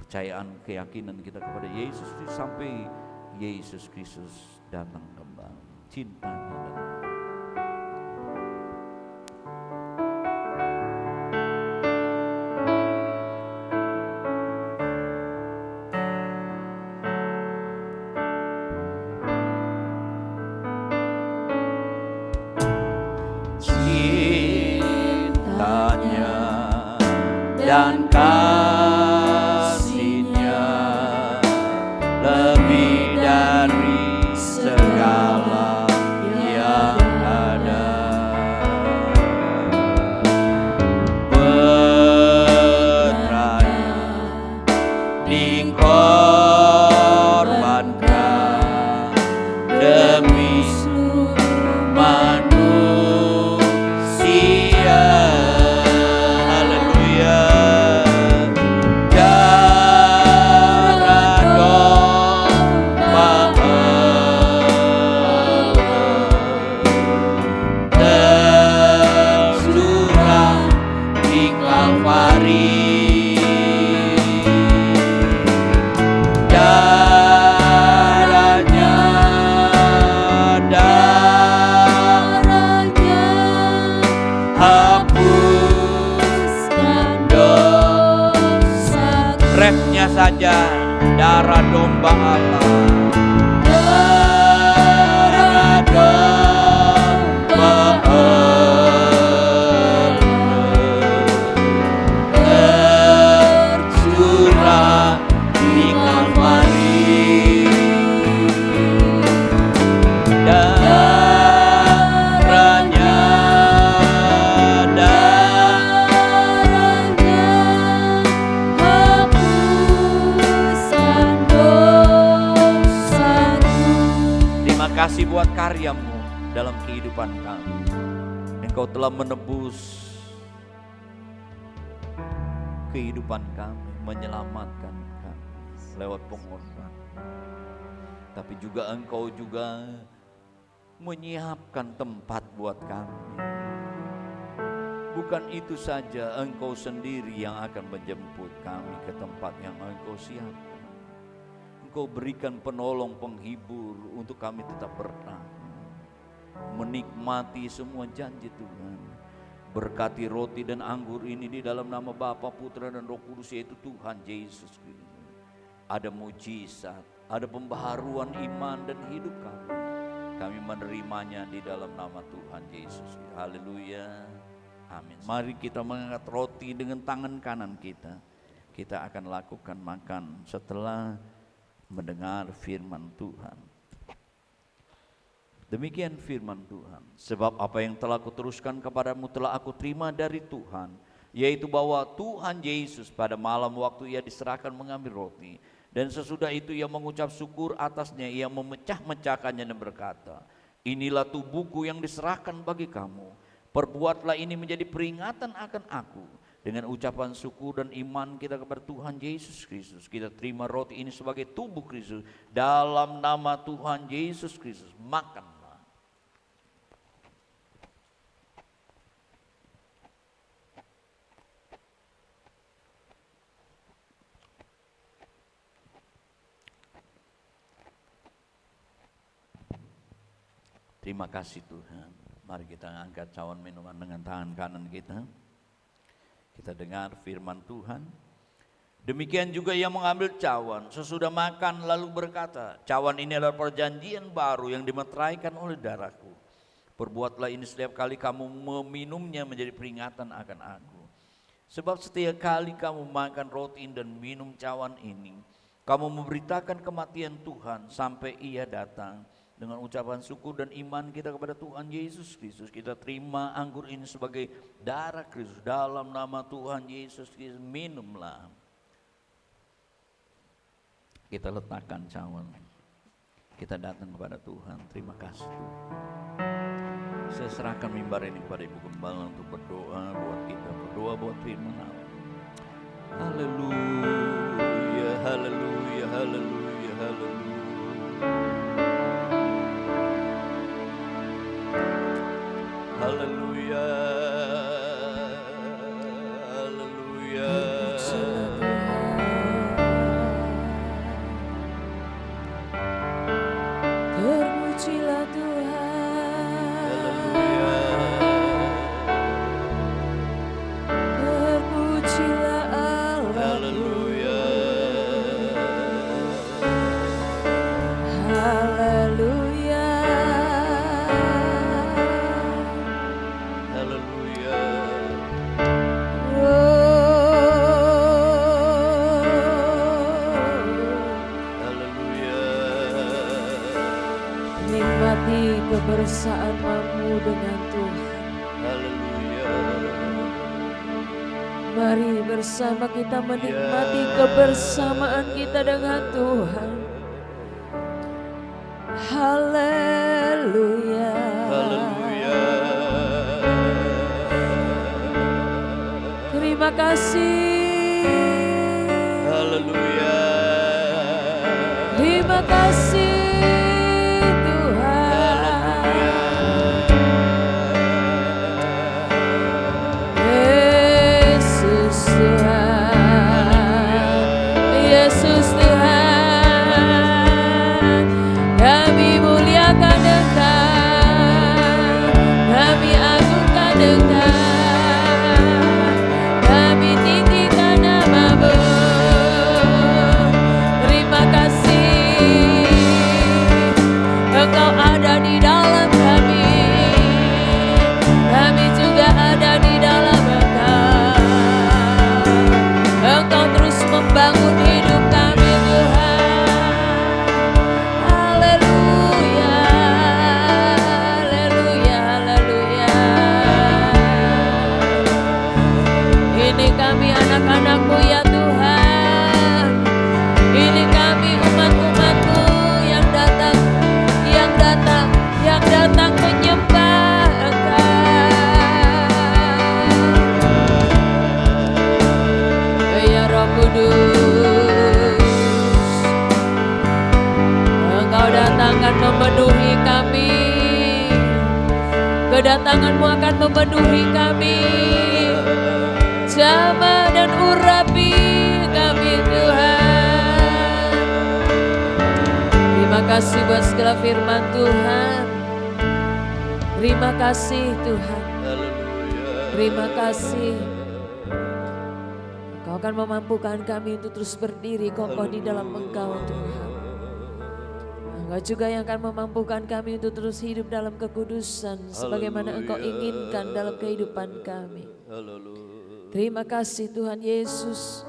percayaan, keyakinan kita kepada Yesus sampai Yesus Kristus datang kembali. Cintanya dan dan kasih-Nya lebih dari segala yang ada. Putra-Nya dikorbankan demi manusia. Refnya saja, darah domba Allah, darah domba Allah tercurah di Kalvari. Darahnya kasih buat karyamu, dalam kehidupan kami. Engkau telah menebus kehidupan kami, menyelamatkan kami lewat pengorbanan. Tapi juga Engkau juga menyiapkan tempat buat kami. Bukan itu saja, Engkau sendiri yang akan menjemput kami ke tempat yang Engkau siapkan. Engkau berikan penolong, penghibur untuk kami tetap bertahan, menikmati semua janji Tuhan. Berkati roti dan anggur ini di dalam nama Bapa, Putra dan Roh Kudus, yaitu Tuhan Yesus Kristus. Ada mujizat, ada pembaharuan iman dan hidup kami. Kami menerimanya di dalam nama Tuhan Yesus. Haleluya. Amin. Mari kita mengangkat roti dengan tangan kanan kita. Kita akan lakukan makan setelah mendengar firman Tuhan. Demikian firman Tuhan. Sebab apa yang telah kuteruskan kepadamu telah aku terima dari Tuhan, yaitu bahwa Tuhan Yesus pada malam waktu ia diserahkan mengambil roti, dan sesudah itu ia mengucap syukur atasnya, ia memecah-mecahkannya dan berkata, inilah tubuhku yang diserahkan bagi kamu. Perbuatlah ini menjadi peringatan akan aku. Dengan ucapan syukur dan iman kita kepada Tuhan Yesus Kristus, kita terima roti ini sebagai tubuh Kristus. Dalam nama Tuhan Yesus Kristus, makan. Terima kasih Tuhan. Mari kita angkat cawan minuman dengan tangan kanan kita. Kita dengar firman Tuhan. Demikian juga ia mengambil cawan sesudah makan lalu berkata, cawan ini adalah perjanjian baru yang dimeteraikan oleh darahku. Perbuatlah ini setiap kali kamu meminumnya menjadi peringatan akan aku. Sebab setiap kali kamu makan roti dan minum cawan ini, kamu memberitakan kematian Tuhan sampai ia datang. Dengan ucapan syukur dan iman kita kepada Tuhan Yesus Kristus, kita terima anggur ini sebagai darah Kristus. Dalam nama Tuhan Yesus Kristus, minumlah. Kita letakkan cawan. Kita datang kepada Tuhan. Terima kasih Tuhan. Saya serahkan mimbar ini kepada Ibu Gembala untuk berdoa buat kita, berdoa buat firman Allah. Haleluya, haleluya, haleluya, haleluya. Haleluya, haleluya. Terpujilah Tuhan. Terpujilah Allah. Haleluya. Nikmati kebersamaanmu dengan Tuhan. Haleluya. Mari bersama kita menikmati kebersamaan kita dengan Tuhan. Haleluya. Haleluya. Terima kasih. Haleluya. Terima kasih. Yesus Tuhan, kami muliakan Engkau, kami agungkan Engkau, kami tinggikan nama-Mu. Terima kasih. memenuhi kami. Kedatangan-Mu akan memenuhi kami. Jamah dan urapi kami Tuhan. Terima kasih buat segala firman Tuhan. Terima kasih Tuhan. Terima kasih. Engkau akan memampukan kami untuk terus berdiri kokoh di dalam Engkau Tuhan. Engkau juga yang akan memampukan kami untuk terus hidup dalam kekudusan sebagaimana Engkau inginkan dalam kehidupan kami. Terima kasih Tuhan Yesus.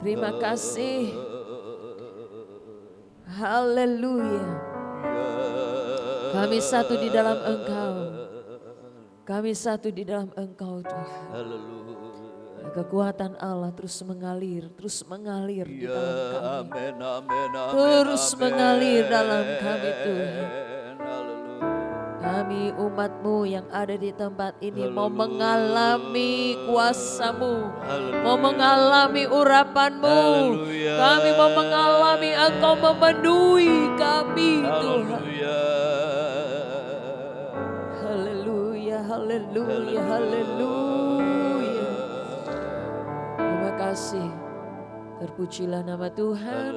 Terima kasih. Haleluya. Kami satu di dalam Engkau. Kami satu di dalam Engkau Tuhan. Kekuatan Allah terus mengalir di dalam kami. Terus mengalir dalam kami Tuhan. Kami umat-Mu yang ada di tempat ini mau mengalami kuasa-Mu, mau mengalami urapan-Mu. Kami mau mengalami Engkau memenuhi kami Tuhan. Haleluya, haleluya, haleluya. Terima kasih. Terpujilah nama Tuhan.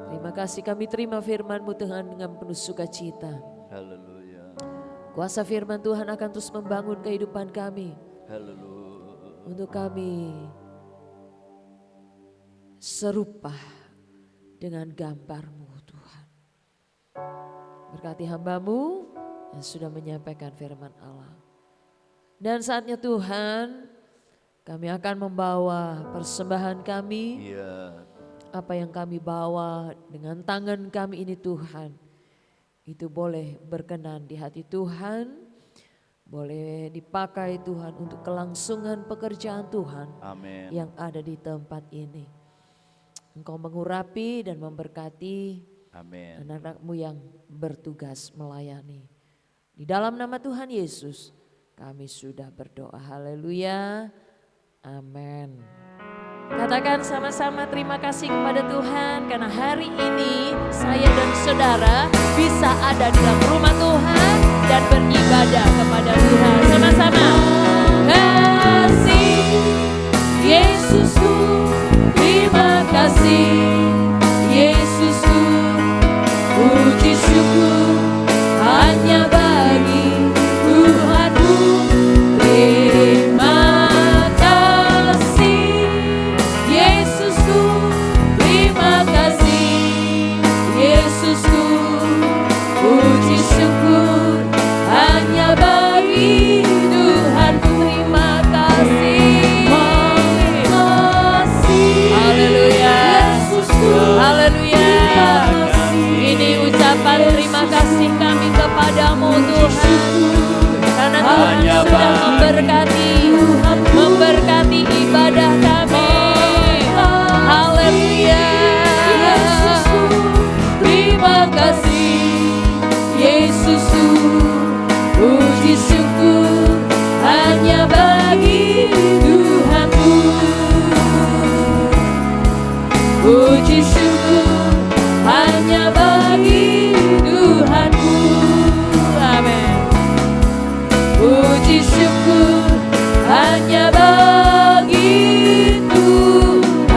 Terima kasih kami terima firman-Mu Tuhan dengan penuh sukacita. Kuasa firman Tuhan akan terus membangun kehidupan kami. Untuk kami serupa dengan gambar-Mu Tuhan. Berkati hamba-Mu yang sudah menyampaikan firman Allah. Dan saatnya Tuhan, kami akan membawa persembahan kami. Apa yang kami bawa dengan tangan kami ini Tuhan, itu boleh berkenan di hati Tuhan, boleh dipakai Tuhan untuk kelangsungan pekerjaan Tuhan. Amin. Yang ada di tempat ini. Engkau mengurapi dan memberkati anak-anak-Mu yang bertugas melayani. Di dalam nama Tuhan Yesus kami sudah berdoa. Haleluya. Amin. Katakan sama-sama terima kasih kepada Tuhan karena hari ini saya dan saudara bisa ada di dalam rumah Tuhan dan beribadah kepada Tuhan. Sama-sama. Kasih Yesusku, terima kasih Yesusku, puji syukur hanya bagi Tuhanku. Terima kasih Yesusku, terima kasih Yesusku, puji syukur hanya bagi Tuhanku. Terima kasih. Haleluya. Haleluya. Ini ucapan terima kasih kami kepadamu Tuhan. Karena Tuhan sudah memberkati ibadah kami. Haleluya. Terima kasih Yesusku, puji syukur hanya bagi Tuhanku. Puji syukur hanya bagi Tuhanku. Amin. Puji syukur hanya bagi Tuhanku.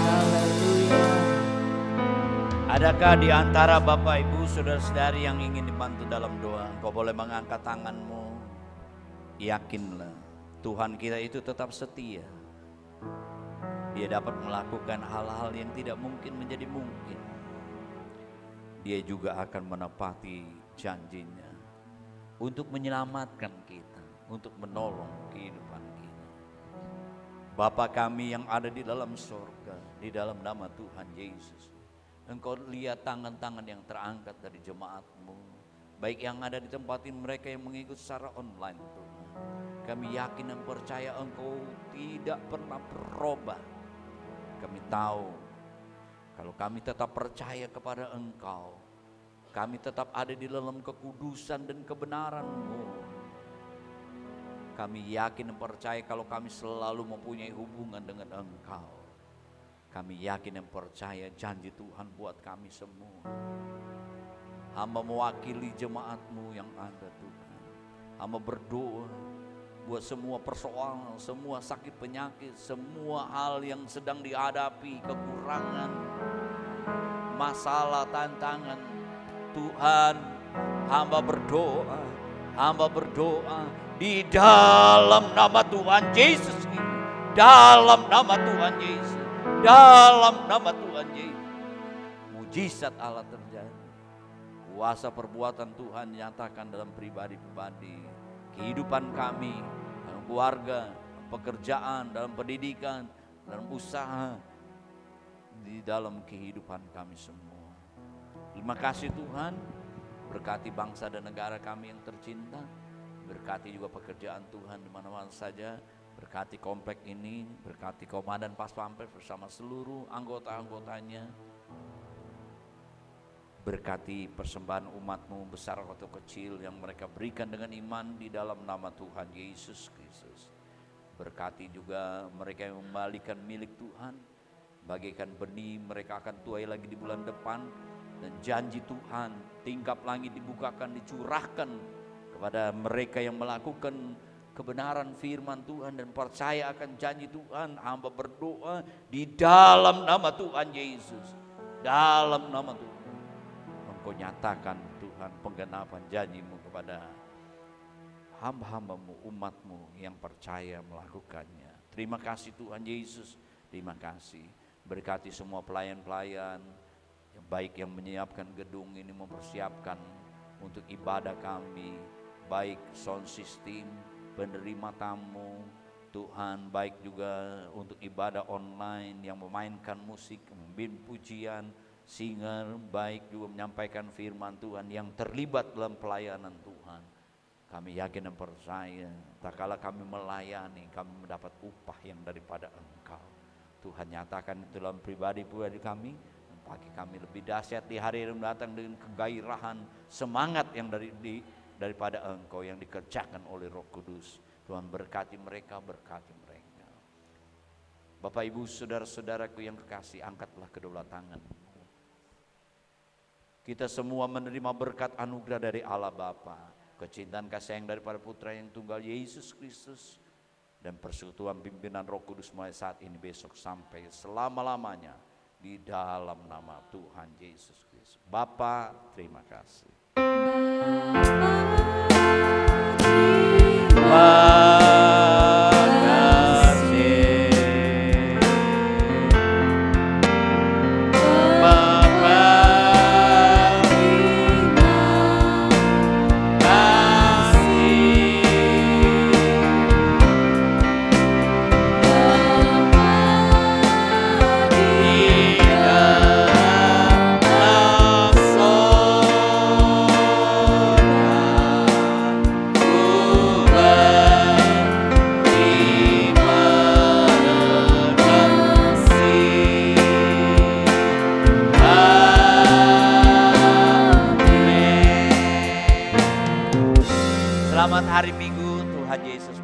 Haleluya. Adakah di antara Bapak Ibu saudara-saudari yang ingin dibantu dalam doa? Engkau boleh mengangkat tanganmu. Yakinlah Tuhan kita itu tetap setia. Dia dapat melakukan hal-hal yang tidak mungkin menjadi mungkin. Dia juga akan menepati janjinya untuk menyelamatkan kita, untuk menolong kehidupan kita. Bapa kami yang ada di dalam sorga, di dalam nama Tuhan Yesus, Engkau lihat tangan-tangan yang terangkat dari jemaat-Mu, baik yang ada di tempat ini, mereka yang mengikut secara online Tuhan. Kami yakin dan percaya Engkau tidak pernah berubah. Kami tahu kalau kami tetap percaya kepada Engkau, kami tetap ada di dalam kekudusan dan kebenaran-Mu. Kami yakin dan percaya kalau kami selalu mempunyai hubungan dengan Engkau. Kami yakin dan percaya janji Tuhan buat kami semua. Hamba mewakili jemaat-Mu yang ada Tuhan. Hamba berdoa buat semua persoalan, semua sakit penyakit, semua hal yang sedang dihadapi, kekurangan, masalah, tantangan. Tuhan, hamba berdoa di dalam nama Tuhan Yesus, dalam nama Tuhan Yesus, dalam nama Tuhan Yesus. Mujizat Allah terjadi. Kuasa perbuatan Tuhan nyatakan dalam pribadi-pribadi, kehidupan kami, dalam keluarga, pekerjaan, dalam pendidikan, dalam usaha, di dalam kehidupan kami semua. Terima kasih Tuhan, berkati bangsa dan negara kami yang tercinta, berkati juga pekerjaan Tuhan di mana-mana saja, berkati komplek ini, berkati Komandan Pas Pampres bersama seluruh anggota-anggotanya. Berkati persembahan umat-Mu besar atau kecil yang mereka berikan dengan iman di dalam nama Tuhan Yesus Kristus. Berkati juga mereka yang membalikan milik Tuhan, bagaikan benih mereka akan tuai lagi di bulan depan. Dan janji Tuhan, tingkap langit dibukakan, dicurahkan kepada mereka yang melakukan kebenaran firman Tuhan dan percaya akan janji Tuhan. Hamba berdoa di dalam nama Tuhan Yesus, dalam nama Tuhan, Engkau nyatakan Tuhan penggenapan janji-Mu kepada hamba-hamba-Mu, umat-Mu yang percaya melakukannya. Terima kasih Tuhan Yesus, terima kasih. Berkati semua pelayan-pelayan yang baik yang menyiapkan gedung ini, mempersiapkan untuk ibadah kami, baik sound system, penerima tamu, Tuhan, baik juga untuk ibadah online yang memainkan musik, memimpin pujian, singer, baik juga menyampaikan firman Tuhan yang terlibat dalam pelayanan Tuhan. Kami yakin dan percaya, tak kala kami melayani, kami mendapat upah yang daripada Engkau. Tuhan nyatakan itu dalam pribadi-pribadi kami, bagi kami lebih dahsyat di hari yang datang dengan kegairahan, semangat yang daripada Engkau yang dikerjakan oleh Roh Kudus. Tuhan berkati mereka, berkati mereka. Bapak Ibu saudara-saudaraku yang kekasih, angkatlah kedua tangan. Kita semua menerima berkat anugerah dari Allah Bapa, kecintaan kasih sayang daripada Putra yang tunggal Yesus Kristus, dan persekutuan pimpinan Roh Kudus mulai saat ini, besok sampai selama-lamanya, di dalam nama Tuhan Yesus Kristus. Bapa, terima kasih. Selamat hari Minggu, Tuhan Yesus